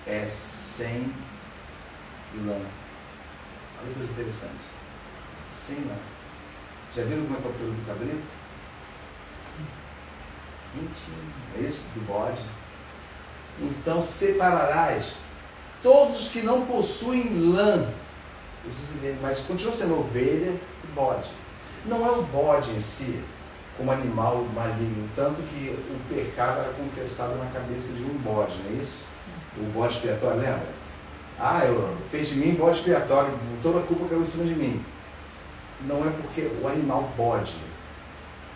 é sem lã. Olha que coisa interessante. Sem lã. Já viram como é que é o pelo do cabrito? Quentinho. É isso? Do bode. Então separarás todos os que não possuem lã. Mas continua sendo ovelha e bode. Não é o bode em si como animal maligno, tanto que o pecado era confessado na cabeça de um bode, não é isso? O bode expiatório, lembra? Eu fez de mim bode expiatório, toda a culpa caiu em cima de mim. Não é porque o animal bode,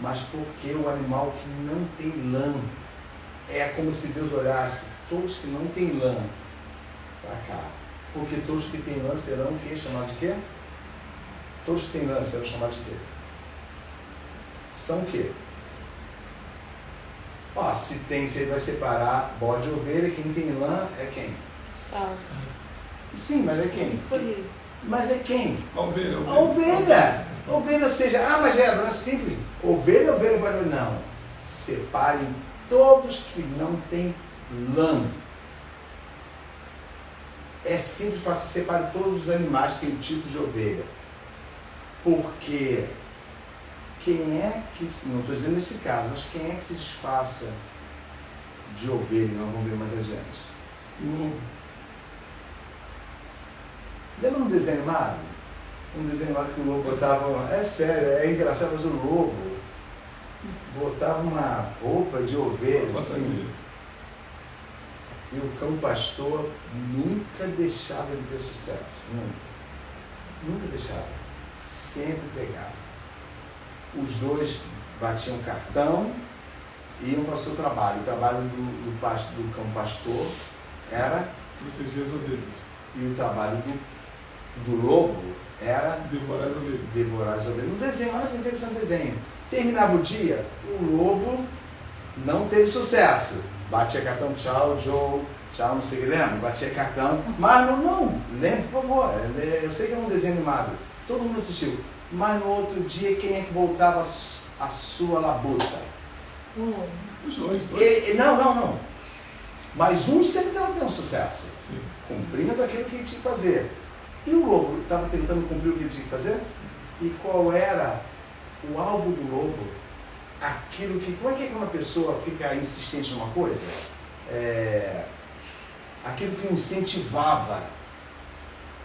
mas porque o animal que não tem lã. É como se Deus olhasse todos que não têm lã para cá. Porque todos que têm lã serão o quê? Chamados de quê? Todos que têm lã serão chamados de quê? São o quê? Se ele vai separar bode e ovelha, quem tem lã é quem? Salvo. Sim, mas é quem? Escolhido. Mas é quem? A ovelha. A ovelha. Ovelha, ou seja, mas não é simples. Ovelha, ovelha, não. Separem todos que não têm lã. É simples para se separar todos os animais que têm o título de ovelha. Porque quem é que, não estou dizendo nesse caso, mas quem é que se disfarça de ovelha? Nós vamos ver mais adiante. Lembra um desenho animado? Um desenho animado que o lobo botava. É sério, é engraçado, mas o lobo botava uma roupa de ovelha assim. E o cão pastor nunca deixava ele ter sucesso. Nunca deixava. Sempre pegava. Os dois batiam cartão e iam para o seu trabalho. O trabalho do cão pastor era proteger as ovelhas. E o trabalho do lobo era devorar as ovelhas. Devorar as ovelhas. No desenho, olha que interessante desenho. Terminava o dia, o lobo não teve sucesso. Batia cartão, tchau, Joe, tchau, não sei o que, lembra? Batia cartão. Mas não, lembra, por favor. Eu sei que é um desenho animado. Todo mundo assistiu. Mas no outro dia, quem é que voltava a sua labuta? Os dois. Não. Mas um sempre estava tendo sucesso. Sim. Cumprindo aquilo que ele tinha que fazer. E o lobo estava tentando cumprir o que ele tinha que fazer? E qual era o alvo do lobo? Aquilo que... Como é que uma pessoa fica insistente numa coisa? Aquilo que incentivava.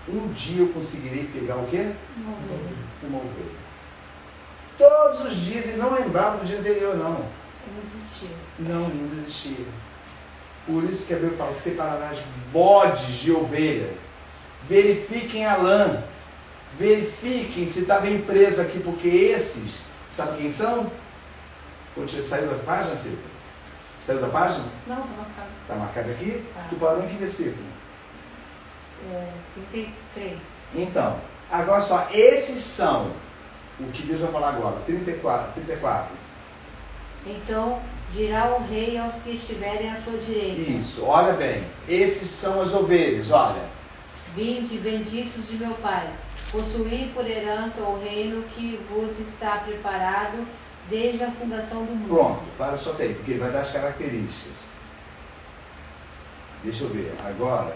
Um dia eu conseguirei pegar o quê? Uma ovelha. Todos os dias, e não lembrava do dia anterior, não. Não desistia. Não desistia. Por isso que a Bíblia fala, separarás bodes de ovelha. Verifiquem a lã. Verifiquem se está bem preso aqui, porque esses, sabe quem são? Saiu da página, Cida? Saiu da página? Não, está marcado. Está marcado aqui? Tá. Tu parou em que versículo? 33. Então, agora só, esses são o que Deus vai falar agora. 34. Então dirá o rei aos que estiverem à sua direita. Isso, olha bem. Esses são as ovelhas, olha. Vinde, benditos de meu Pai, possuí por herança o reino que vos está preparado desde a fundação do mundo. Pronto, para só tem, porque ele vai dar as características. Deixa eu ver, agora.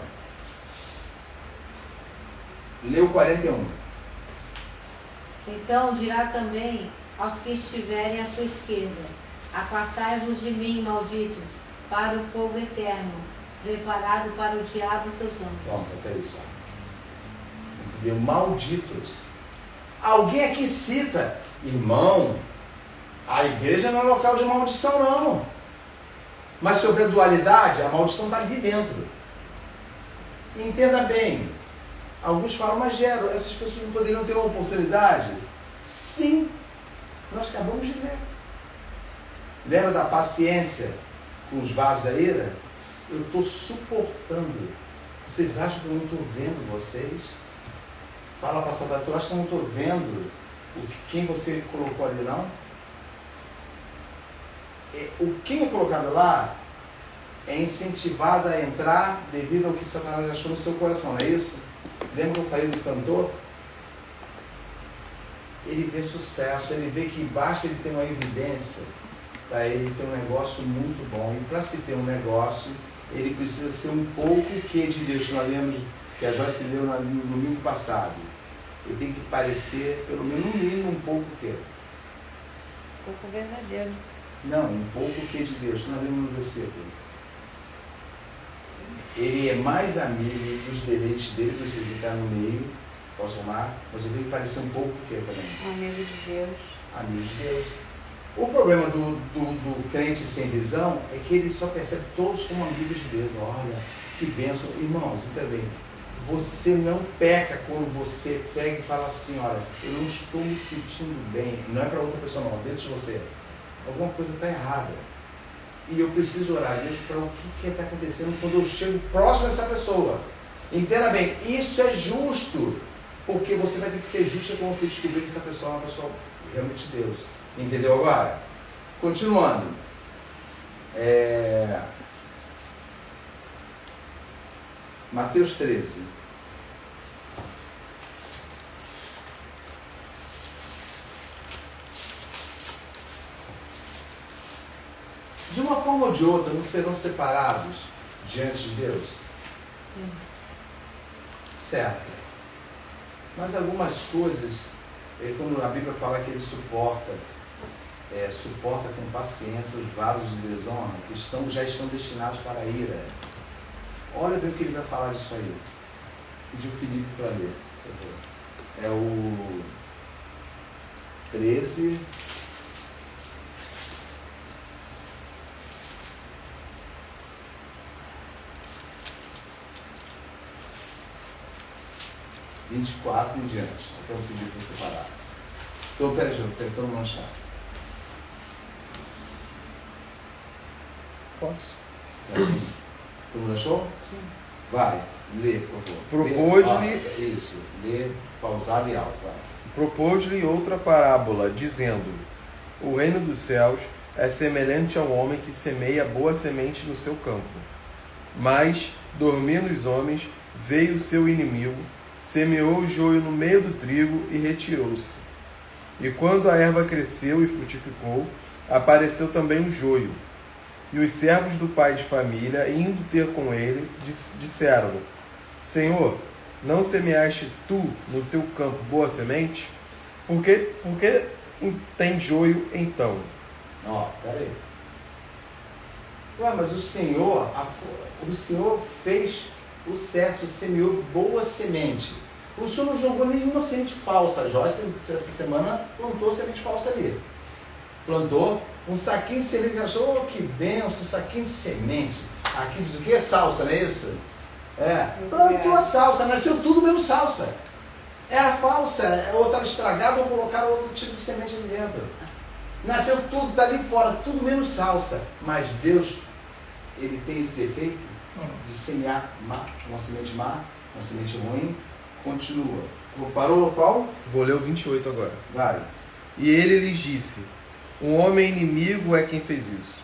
Leu 41. Então dirá também aos que estiverem à sua esquerda: apartai-vos de mim, malditos, para o fogo eterno, preparado para o diabo e seus anjos. Pronto, até isso. Entendeu? Malditos. Alguém aqui cita, irmão, a igreja não é local de maldição, não. Mas se houver dualidade, a maldição está ali dentro. Entenda bem. Alguns falam, mas Gero, essas pessoas não poderiam ter uma oportunidade? Sim, nós acabamos de ver. Lembra da paciência com os vasos da ira? Eu estou suportando. Vocês acham que eu não estou vendo vocês? Fala, pastor, tu acha que eu não estou vendo quem você colocou ali, não? Quem é colocado lá é incentivado a entrar devido ao que Satanás achou no seu coração, não é isso? Lembra que eu falei do cantor? Ele vê sucesso, ele vê que basta ele ter uma evidência para ele ter um negócio muito bom. E para se ter um negócio, ele precisa ser um pouco que de Deus. Nós lemos que a Joyce leu no domingo passado. ele tem que parecer, pelo menos no mínimo, um pouco o quê? Um pouco verdadeiro. Não, um pouco o que de Deus? Nós lemos no versículo. Ele é mais amigo dos deleites dele, por isso ele está no meio, posso amar, mas eu tenho que parecer um pouco o que também? Amigo de Deus. Amigo de Deus. O problema do crente sem visão é que ele só percebe todos como amigos de Deus. Olha, que bênção. Irmãos, entenda bem, você não peca quando você pega e fala assim, olha, eu não estou me sentindo bem. Não é para outra pessoa não, dentro de você. Alguma coisa está errada. E eu preciso orar a Deus para o que está acontecendo quando eu chego próximo dessa pessoa. Entenda bem, isso é justo, porque você vai ter que ser justo quando você descobrir que essa pessoa é uma pessoa realmente de Deus. Entendeu agora? Continuando. Mateus 13. De uma forma ou de outra, não serão separados diante de Deus? Sim. Certo. Mas algumas coisas, quando a Bíblia fala que ele suporta com paciência os vasos de desonra que já estão destinados para a ira. Olha bem o que ele vai falar disso aí. Pediu o Felipe para ler. É o 13. (24) em diante. Até eu pedir para você parar. Então, peraí, eu estou tentando achar. Posso? Tu não achou? Sim. Vai, lê, por favor. Propôs-lhe... Isso, lê, pausado e alto. Vai. Propôs-lhe outra parábola, dizendo: o reino dos céus é semelhante ao homem que semeia boa semente no seu campo. Mas, dormindo os homens, veio o seu inimigo, semeou o joio no meio do trigo e retirou-se. E quando a erva cresceu e frutificou, apareceu também o joio. E os servos do pai de família, indo ter com ele, disseram-lhe: Senhor, não semeaste tu no teu campo boa semente? Por que tem joio então? Peraí. Ué, mas o Senhor fez o certo, semeou boa semente. O Senhor não jogou nenhuma semente falsa. Joyce, essa semana, plantou semente falsa ali. Plantou um saquinho de semente. Ela achou, que benção, saquinho de semente. Aqui diz o que? Salsa, não é isso? Plantou a salsa, nasceu tudo menos salsa. Era falsa, ou estava estragada, ou colocaram outro tipo de semente ali dentro. Nasceu tudo, está ali fora, tudo menos salsa. Mas Deus, ele tem esse defeito de semear uma semente má, uma semente ruim. Continua. Parou qual? Vou ler o 28 agora. Vai. E ele lhes disse: um homem inimigo é quem fez isso.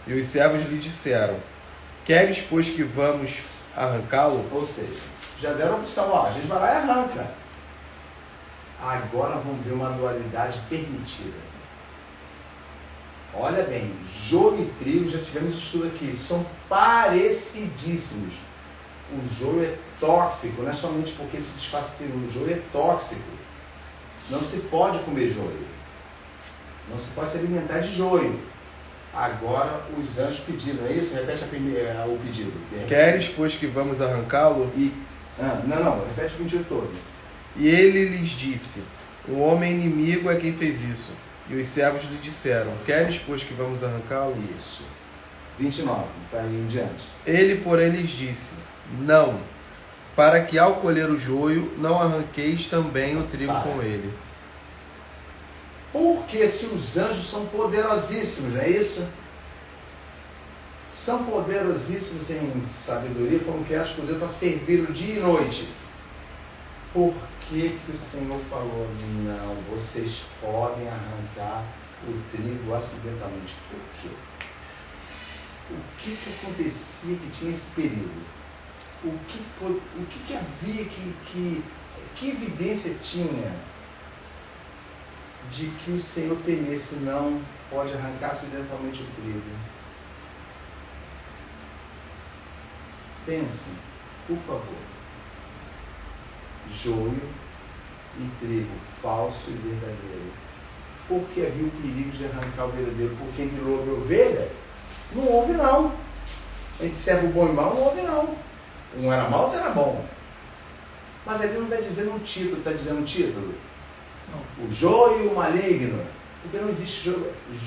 E os servos lhe disseram: queres, pois, que vamos arrancá-lo? Ou seja, já deram a opção, a gente vai lá e arranca. Agora vamos ver uma dualidade permitida. Olha bem, joio e trigo, já tivemos estudo aqui, são parecidíssimos. O joio é tóxico, não é somente porque ele se desfaz de trigo, o joio é tóxico. Não se pode comer joio. Não se pode se alimentar de joio. Agora os anjos pediram, é isso? Repete o pedido. Queres, pois, que vamos arrancá-lo? Não, repete o 28 todo. E ele lhes disse: o homem inimigo é quem fez isso. E os servos lhe disseram: queres, pois, que vamos arrancá-lo? Isso. 29, para aí em diante. Ele, porém, lhes disse: não, para que ao colher o joio não arranqueis também o trigo com ele. Porque se os anjos são poderosíssimos, não é isso? São poderosíssimos em sabedoria, foram criados por Deus para servir o dia e noite. Por que o Senhor falou: não, vocês podem arrancar o trigo acidentalmente? Por quê? O que acontecia que tinha esse perigo? O que havia que evidência tinha de que o Senhor temesse? Não pode arrancar acidentalmente o trigo. Pense, por favor. Joio e trigo falso e verdadeiro. Porque havia o perigo de arrancar o verdadeiro, porque entre lobo e ovelha não houve não. Entre servo bom e mau não houve não. Um era mau, outro era bom. Mas ali não está dizendo um título, está dizendo um título. Não. O joio e o maligno. Porque não existe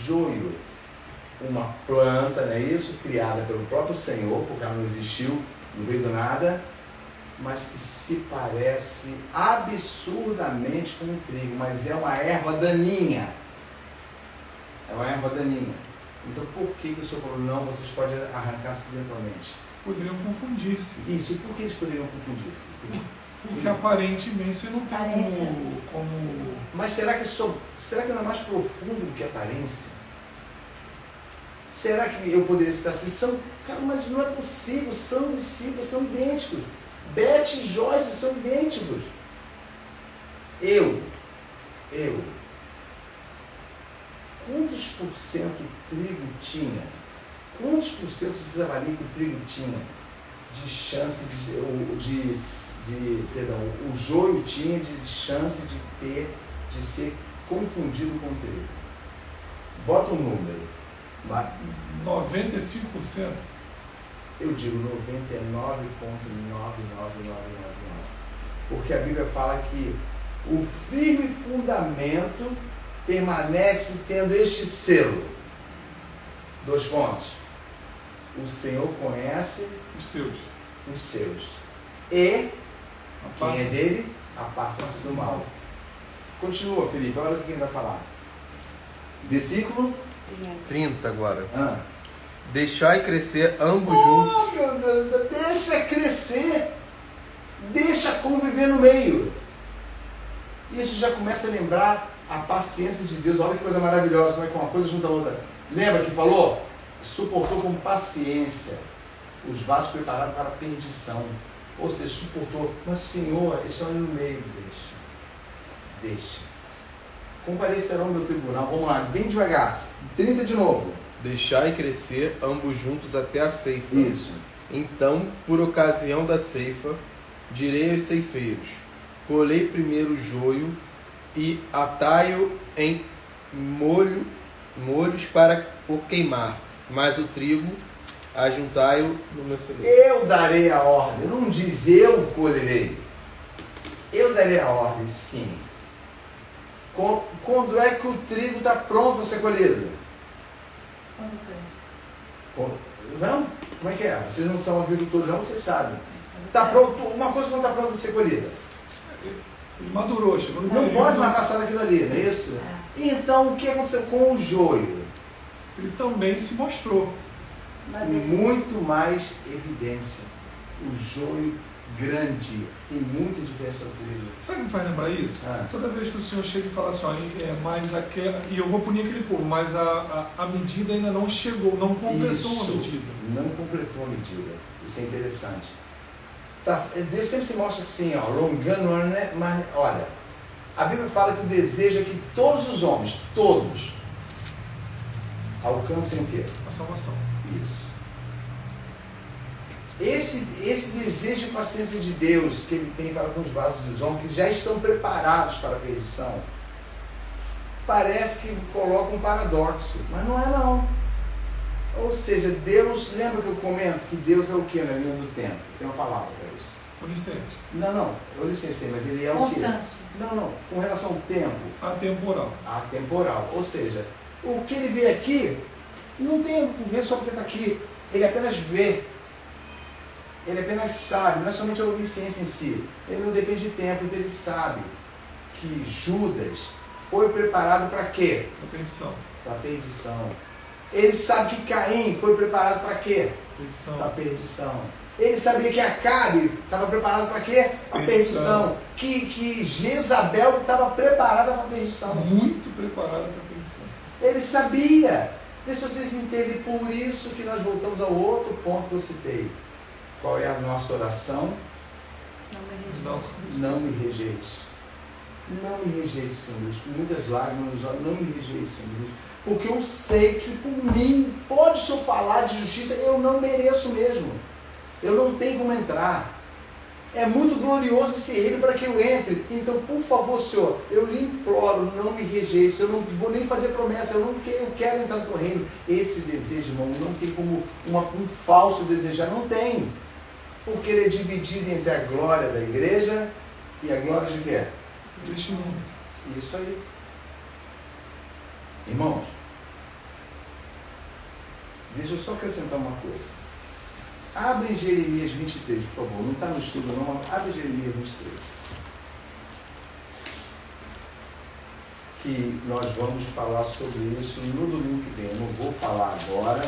joio. Uma planta, não é isso? Criada pelo próprio Senhor, porque ela não existiu, não veio do nada, mas que se parece absurdamente com o trigo, mas é uma erva daninha. É uma erva daninha. Então por que o Senhor falou, não, vocês podem arrancar acidentalmente? Poderiam confundir-se. Isso, e por que eles poderiam confundir-se? Porque aparentemente não tem Parece. como... Mas será que não é mais profundo do que aparência? Será que eu poderia citar assim? Cara, mas não é possível, são discípulos, são idênticos. Beth e Joyce são idênticos. Quantos por cento o trigo tinha? Quantos por cento vocês avaliam que o trigo tinha de chance o joio tinha de chance de ser confundido com o trigo? Bota um número. 95%? Eu digo 99,99999. Porque a Bíblia fala que o firme fundamento permanece tendo este selo. 2 pontos. O Senhor conhece Os seus. E A quem é dele, aparta-se do mal. Continua, Felipe, olha o que ele vai falar. Versículo 30 agora. Ah. Deixai crescer ambos juntos. Oh, meu Deus, deixa crescer. Deixa conviver no meio. Isso já começa a lembrar a paciência de Deus. Olha que coisa maravilhosa, como é que uma coisa junta a outra. Lembra que falou? Suportou com paciência os vasos preparados para a perdição. Ou seja, suportou. Mas Senhor, eles estão ali no meio. Deixa. Comparecerão ao meu tribunal. Vamos lá, bem devagar. 30 de novo. Deixai crescer ambos juntos até a ceifa. Isso. Então, por ocasião da ceifa, direi aos ceifeiros: colhei primeiro o joio e atai-o em molhos para o queimar, mas o trigo ajuntai-o no meu celeiro. Eu darei a ordem. Não diz eu colherei. Eu darei a ordem, sim. Quando é que o trigo está pronto para ser colhido? Não? Como é que é? Vocês não são agricultores, não, vocês sabem. Está pronto, uma coisa que não está pronta para ser colhida. Ele madurou, chegou no Não período. pode mais passar daquilo ali, não é isso? Então, o que aconteceu com o joio? Ele também se mostrou. Com muito mais evidência. O joio grande. Tem muita diferença entre eles. Sabe o que me faz lembrar isso? Ah. Toda vez que o Senhor chega e fala assim, mas aquela, e eu vou punir aquele povo, mas a medida ainda não chegou, não completou Isso, a medida. não completou a medida. Isso é interessante. Tá, Deus sempre se mostra assim, ó, longano, né? Mas olha, a Bíblia fala que o desejo é que todos os homens, todos, alcancem o quê? A salvação. Isso. Esse desejo e paciência de Deus que Ele tem para com os vasos de honra, que já estão preparados para a perdição, parece que coloca um paradoxo, mas não é não. Ou seja, Deus, lembra que eu comento que Deus é o que na linha do tempo? Tem uma palavra para isso. Onisciente. Não, eu licenciei, mas Ele é o quê? Constante. Não, com relação ao tempo, Atemporal. atemporal. Ou seja, o que Ele vê aqui, não tem ver só porque está aqui, Ele apenas vê. Ele apenas sabe, não é somente a onisciência em si. Ele não depende de tempo, então ele sabe que Judas foi preparado para quê? A perdição. Para a perdição. Ele sabe que Caim foi preparado para quê? Perdição. Para a perdição. Ele sabia que Acabe estava preparado para quê? Para a perdição. Que Jezabel estava preparada para a perdição. Muito preparado para a perdição. Ele sabia. Vê se vocês entendem, por isso que nós voltamos ao outro ponto que eu citei. Qual é a nossa oração? Não. Não me rejeite. Não me rejeite, Senhor Deus. Com muitas lágrimas nos olhos, não me rejeite, Senhor Deus. Porque eu sei que por mim, pode só falar de justiça, eu não mereço mesmo. Eu não tenho como entrar. É muito glorioso esse reino para que eu entre. Então, por favor, Senhor, eu lhe imploro, não me rejeite. Eu não vou nem fazer promessa. Eu quero entrar no teu reino. Esse desejo, irmão, não tem como um falso desejar. Não tem. Porque ele é dividido entre a glória da igreja e a glória de quê? Deste mundo. Isso aí. Irmãos, deixa eu só acrescentar uma coisa. Abre em Jeremias 23, por favor. Não está no estudo não, abre Jeremias 23. Que nós vamos falar sobre isso no domingo que vem. Eu não vou falar agora.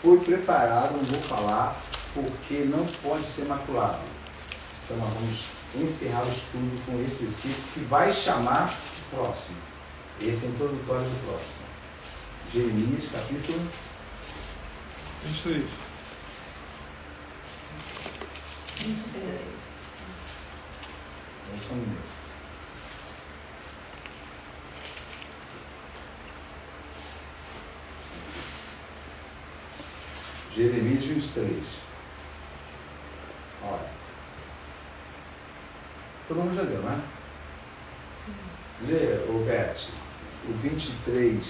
Foi preparado, não vou falar, porque não pode ser maculado. Então nós vamos encerrar o estudo com esse versículo que vai chamar o próximo. Esse é o introdutório do próximo. Jeremias, capítulo 23. 23. Só um minuto. Jeremias 23. Olha. Todo mundo já leu, né? Sim. Lê, Beth, o 23,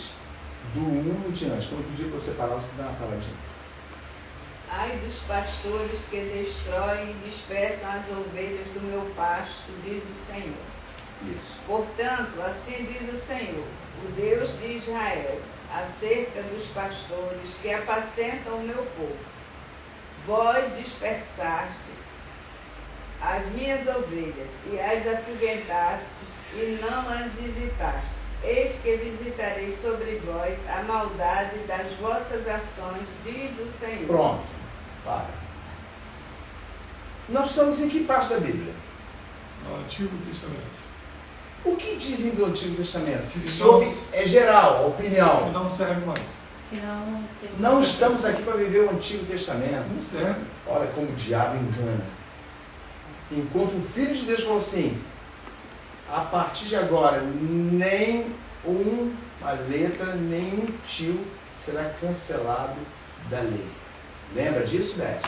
do 1 em diante. Quando eu pedi para você parar, você dá uma paradinha. Ai dos pastores que destroem e dispersam as ovelhas do meu pasto, diz o Senhor. Isso. Portanto, assim diz o Senhor, o Deus de Israel, acerca dos pastores que apacentam o meu povo. Vós dispersastes as minhas ovelhas e as afugentastes e não as visitastes. Eis que visitarei sobre vós a maldade das vossas ações, diz o Senhor. Pronto. Para. Nós estamos em que parte da Bíblia? No Antigo Testamento. O que dizem do Antigo Testamento? Que Que sobre não- é geral, a Que opinião. não serve mais. Que não tem. Não estamos aqui para viver o Antigo Testamento. Não serve. Olha como o diabo engana. Enquanto o Filho de Deus falou assim, a partir de agora, nem uma letra, nem um tio será cancelado da lei. Lembra disso, Beth?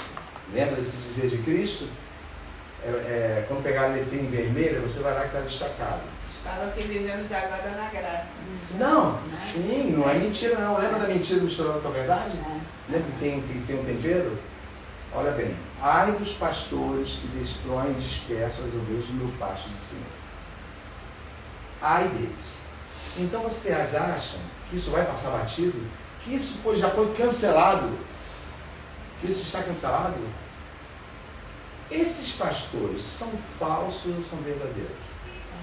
Lembra desse dizer de Cristo? Quando pegar a letrinha em vermelha, você vai lá que está destacado. Falam que vivemos agora na graça. Não, sim, não é mentira não. Lembra da mentira misturada com a verdade? Lembra que tem um tempero? Olha bem, ai dos pastores que destroem e dispersam as ovelhas do meu pasto de Senhor. Ai deles. Então vocês acham que isso vai passar batido? Que isso já foi cancelado? Que isso está cancelado? Esses pastores são falsos ou são verdadeiros?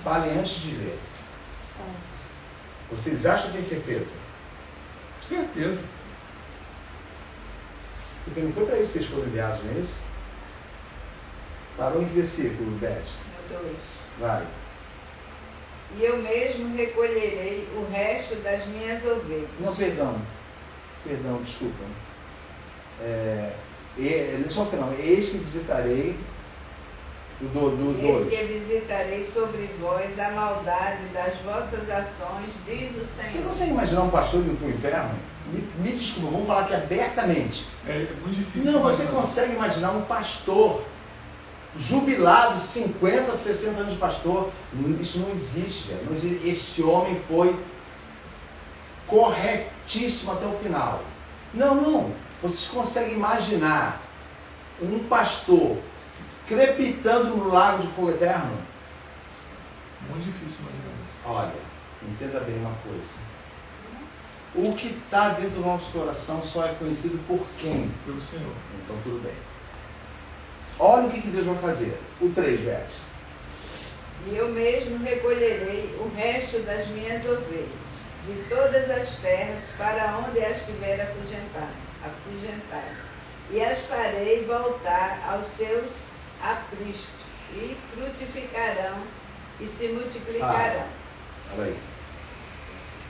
Falem antes de ler. Vocês acham que tem certeza? Com certeza. Porque não foi para isso que eles foram enviados, não é isso? Parou em que versículo, Beth? No 2. Vai. E eu mesmo recolherei o resto das minhas ovelhas. Não, perdão, desculpa. Só o final. Eis que visitarei do Eis 2. que visitarei sobre vós a maldade das vossas ações, diz o Você Senhor. consegue imaginar um pastor indo para o inferno? Me desculpa, vamos falar aqui abertamente. É muito difícil. Não, você imaginar. consegue imaginar um pastor jubilado, 50, 60 anos de pastor? Isso não existe, gente. Não existe. Esse homem foi corretíssimo até o final. Não. Vocês conseguem imaginar um pastor crepitando no lago de fogo eterno? Muito difícil imaginar isso. Olha, entenda bem uma coisa. O que está dentro do nosso coração só é conhecido por quem? Pelo Senhor. Então tudo bem. Olha o que Deus vai fazer. O 3, verso. E eu mesmo recolherei o resto das minhas ovelhas, de todas as terras, para onde as tiver afugentar, e as farei voltar aos seus apriscos, e frutificarão e se multiplicarão. Olha aí.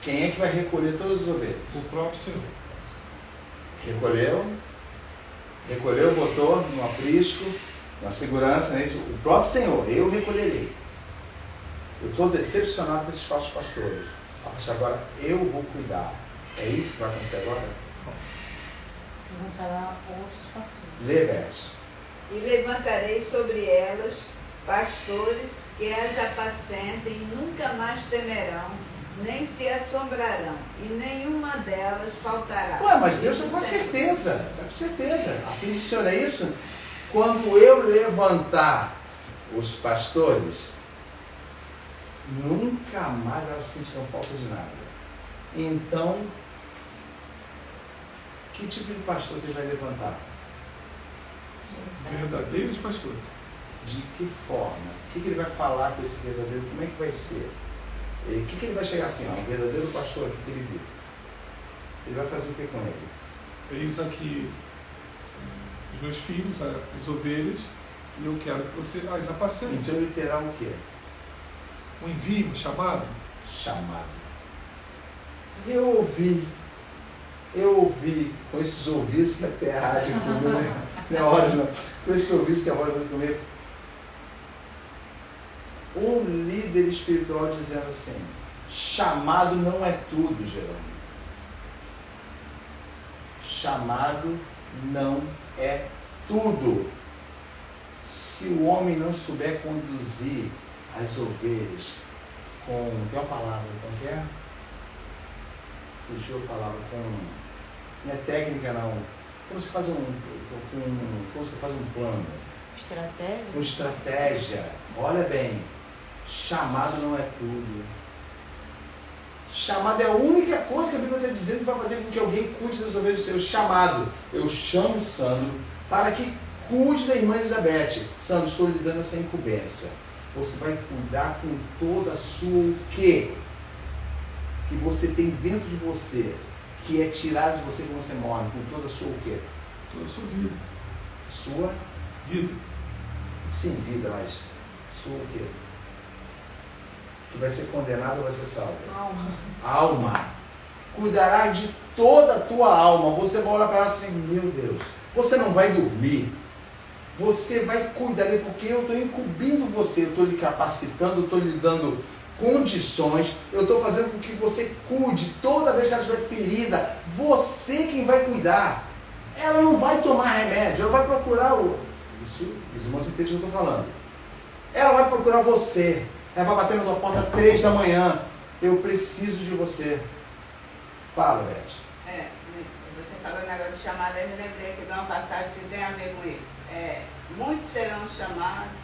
Quem é que vai recolher todas as ovelhas? O próprio Senhor. Recolheu, botou no aprisco, na segurança, não é isso? O próprio Senhor, eu recolherei. Eu estou decepcionado com esses falsos pastores. Agora eu vou cuidar. É isso que vai acontecer agora? Levantará outros pastores. Lê, verso. E levantarei sobre elas pastores que as apacentem, nunca mais temerão, nem se assombrarão, e nenhuma delas faltará. Ué, mas Deus está com certeza, está com certeza. Assim diz o Senhor, é isso? Quando eu levantar os pastores, nunca mais elas sentirão falta de nada. Então, que tipo de pastor que ele vai levantar? Verdadeiros pastores. De que forma? O que ele vai falar com esse verdadeiro? Como é que vai ser? O que ele vai chegar assim, ó, o verdadeiro pastor aqui que ele viu? Ele vai fazer o que com ele? Eis aqui os meus filhos, as ovelhas, e eu quero que você as apacente. Então ele terá o quê? Um envio, um chamado. Chamado. Eu ouvi com esses ouvidos que até a rádio comeu, né? Não é hora não. Com esses ouvidos que a voz vai comer. Um líder espiritual dizendo assim: chamado não é tudo, Jerônimo. Chamado não é tudo. Se o homem não souber conduzir as ovelhas com... Tem uma palavra, como que é? Fugiu a palavra, não é técnica não. Como se faz como se faz um plano? Estratégia? Com estratégia. Olha bem, chamado não é tudo. Chamado é a única coisa que a Bíblia está dizendo que vai fazer com que alguém cuide das ovelhas do Senhor. Chamado. Eu chamo o Sandro para que cuide da irmã Elizabeth. Sandro, estou lhe dando essa incumbência. Você vai cuidar com toda a sua o quê? Que você tem dentro de você, que é tirado de você quando você morre, com toda a sua o quê? Toda a sua vida. Sua Vida. Sim, vida, mas sua o quê? Que vai ser condenado ou vai ser salvo? Alma. Alma. Cuidará de toda a tua alma. Você vai olhar para ela assim, meu Deus, você não vai dormir. Você vai cuidar dele, porque eu estou incumbindo você, eu estou lhe capacitando, eu estou lhe dando condições, eu estou fazendo com que você cuide. Toda vez que ela estiver ferida, você quem vai cuidar. Ela não vai tomar remédio, ela vai procurar isso, os irmãos entendem o que eu estou falando. Ela vai procurar você. Ela vai bater na tua porta 3 da manhã. Eu preciso de você. Fala, Beth. Você falou negócio de chamada, eu me lembrei que de uma passagem que tem a ver com isso. Muitos serão chamados,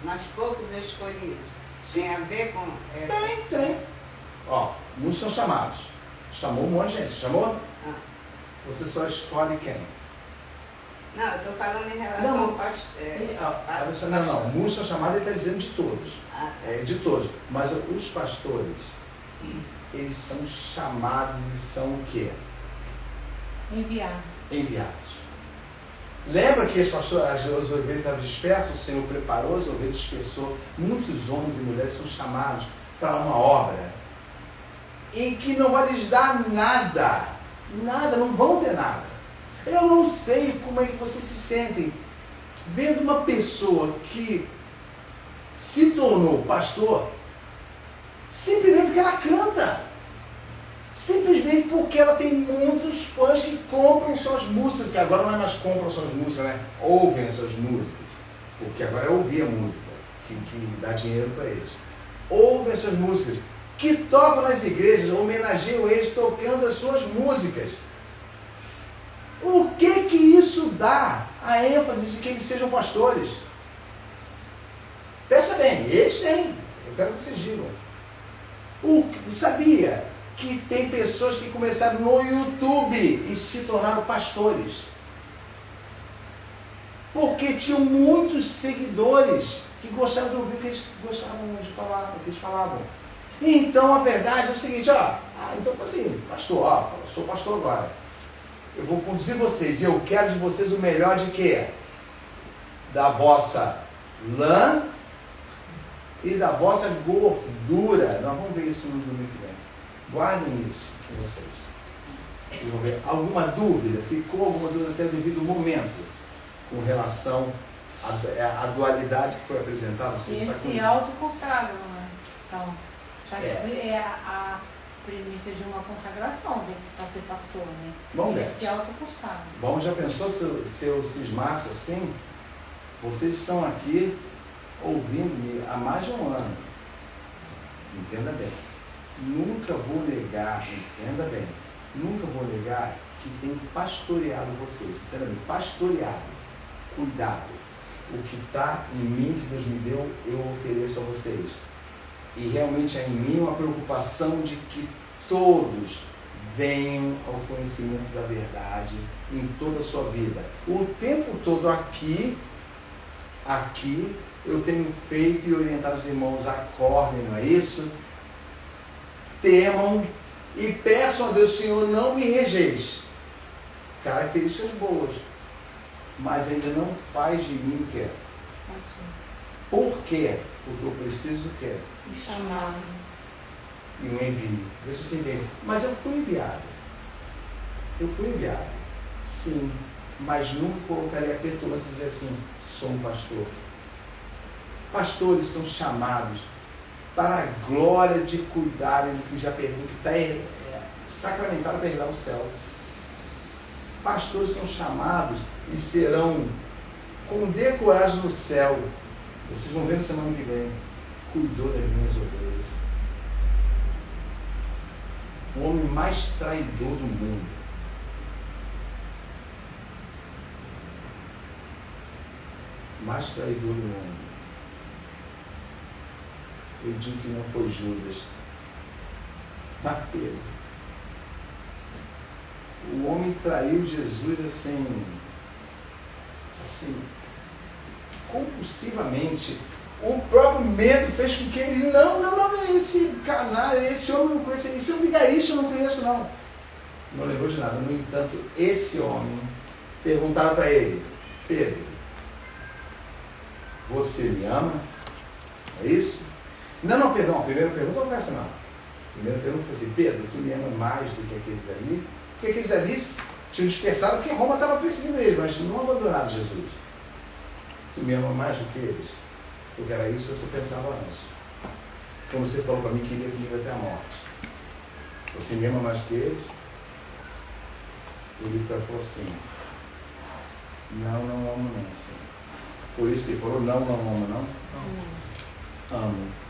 mas poucos escolhidos. Tem a ver com essa? Tem. Ó, muitos são chamados. Chamou um monte de gente. Chamou? Você só escolhe quem? Não, eu estou falando em relação ao pastor. Não. Muitos são chamados, ele está dizendo de todos. De todos. Mas os pastores, eles são chamados e são o quê? Enviados. Lembra que as ovelhas estavam dispersas? O Senhor preparou as ovelhas, dispersou. Muitos homens e mulheres são chamados para uma obra em que não vai lhes dar nada. Nada, não vão ter nada. Eu não sei como é que vocês se sentem vendo uma pessoa que se tornou pastor simplesmente porque ela canta. Simplesmente porque ela tem muitos fãs que compram suas músicas, que agora não é mais compram suas músicas, né? Ouvem as suas músicas. Porque agora é ouvir a música, que dá dinheiro para eles. Ouvem as suas músicas, que tocam nas igrejas, homenageiam eles tocando as suas músicas. O que isso dá a ênfase de que eles sejam pastores? Pensa bem, eles têm. Eu quero que vocês digam. Sabia que tem pessoas que começaram no YouTube e se tornaram pastores? Porque tinham muitos seguidores que gostavam de ouvir o que eles gostavam de falar, o que eles falavam. Então a verdade é o seguinte, então assim, pastor, eu sou pastor agora. Eu vou conduzir vocês e eu quero de vocês o melhor de quê? Da vossa lã e da vossa gordura. Nós vamos ver isso no domingo que vem. Guardem isso com vocês. Vocês vão ver. Alguma dúvida? Ficou alguma dúvida até o devido momento com relação à dualidade que foi apresentada? Eles se autoconsagram, né? Então, já é a premissa de uma consagração, tem que para ser pastor, né? Bom, eles se autoconsagram. Bom, já pensou se eu cismasse assim? Vocês estão aqui ouvindo-me há mais de um ano. Entenda bem. Nunca vou negar, entenda bem, nunca vou negar que tenho pastoreado vocês. Entenda bem, pastoreado. Cuidado. O que está em mim, que Deus me deu, eu ofereço a vocês. E realmente é em mim uma preocupação de que todos venham ao conhecimento da verdade em toda a sua vida. O tempo todo aqui eu tenho feito e orientado os irmãos, acordem, não é isso? Temam e peçam a Deus, Senhor, não me rejeite. Características boas, mas ainda não faz de mim o que é. Por quê? Porque eu preciso o quê? Chamar. E um envio. Vê se você entende. Mas eu fui enviado. Eu fui enviado. Sim. Mas nunca colocaria a petulância e dizer assim, sou um pastor. Pastores são chamados para a glória de cuidarem do que já perderam, que está sacramentado para herdar o céu. Pastores são chamados e serão condecorados no céu. Vocês vão ver na semana que vem. Cuidou das minhas ovelhas. O homem mais traidor do mundo. Mais traidor do mundo. Eu digo que não foi Judas, mas Pedro. O homem traiu Jesus assim, compulsivamente. O próprio medo fez com que ele, não, esse canalha, esse homem não conhece, esse vigarista eu não conheço não. Não lembrou de nada. No entanto, esse homem perguntaram para ele, Pedro, você me ama? É isso? Não, perdão, a primeira pergunta não foi essa não. A primeira pergunta foi assim, Pedro, tu me ama mais do que aqueles ali? Porque aqueles ali tinham dispersado porque Roma estava perseguindo eles, mas não abandonaram Jesus. Tu me ama mais do que eles? Porque era isso que você pensava antes. Quando você falou para mim que iria comigo até a morte. Você me ama mais do que eles? Ele falou assim, não amo não, Senhor. Foi isso que ele falou, não amo não? Amo.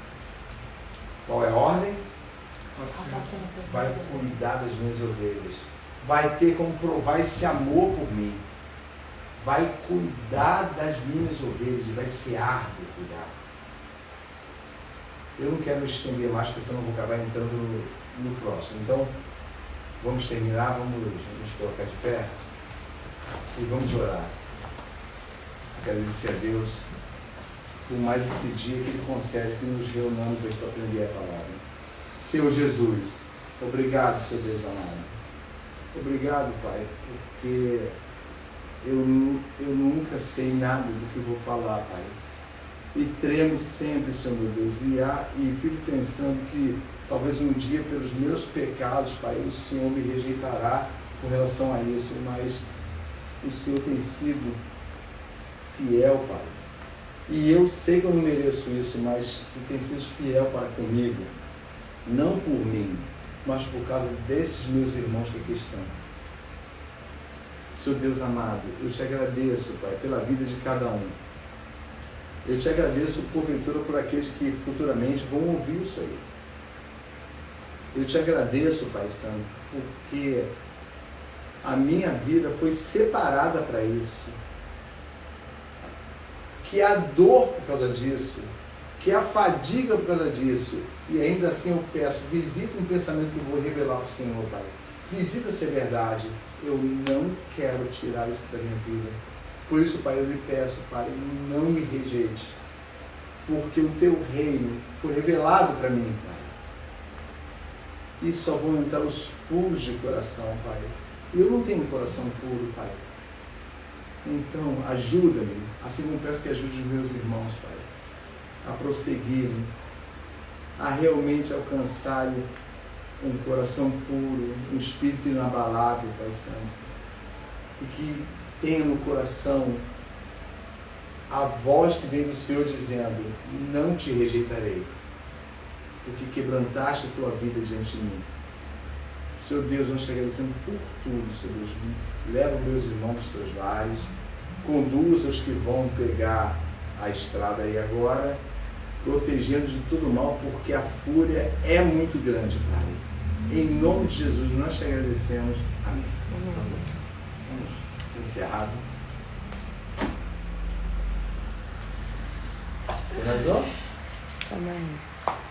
Qual é a ordem? Vai cuidar das minhas ovelhas. Vai ter como provar esse amor por mim. Vai cuidar das minhas ovelhas e vai ser árduo cuidar. Eu não quero me estender mais, porque senão eu vou acabar entrando no próximo. Então, vamos terminar, vamos nos colocar de pé e vamos orar. Agradecer a Deus por mais esse dia que Ele concede que nos reunamos aqui para aprender a palavra. Senhor Jesus, obrigado, Senhor Deus amado. Obrigado, Pai, porque eu nunca sei nada do que vou falar, Pai. E tremo sempre, Senhor meu Deus, e fico pensando que talvez um dia, pelos meus pecados, Pai, o Senhor me rejeitará com relação a isso, mas o Senhor tem sido fiel, Pai. E eu sei que eu não mereço isso, mas Tu tens sido fiel para comigo. Não por mim, mas por causa desses meus irmãos que aqui estão. Senhor Deus amado, eu te agradeço, Pai, pela vida de cada um. Eu te agradeço, porventura, por aqueles que futuramente vão ouvir isso aí. Eu te agradeço, Pai Santo, porque a minha vida foi separada para isso. Que a dor por causa disso, que a fadiga por causa disso, e ainda assim eu peço, visita um pensamento que eu vou revelar ao Senhor, Pai. Visita essa verdade. Eu não quero tirar isso da minha vida. Por isso, Pai, eu lhe peço, Pai, não me rejeite. Porque o Teu reino foi revelado para mim, Pai. E só vão entrar os puros de coração, Pai. E eu não tenho um coração puro, Pai. Então, ajuda-me, assim como peço que ajude os meus irmãos, Pai, a prosseguirem, a realmente alcançarem um coração puro, um espírito inabalável, Pai Santo. E que tenha no coração a voz que vem do Senhor dizendo, não te rejeitarei, porque quebrantaste a tua vida diante de mim. Senhor Deus, nós te agradecemos por tudo, Senhor Deus. Leva meus irmãos para os seus lares, Conduza os que vão pegar a estrada aí agora, protegendo de todo mal, porque a fúria é muito grande, Pai. Em nome de Jesus, nós te agradecemos. Amém. Vamos encerrar. Finalizou? Também.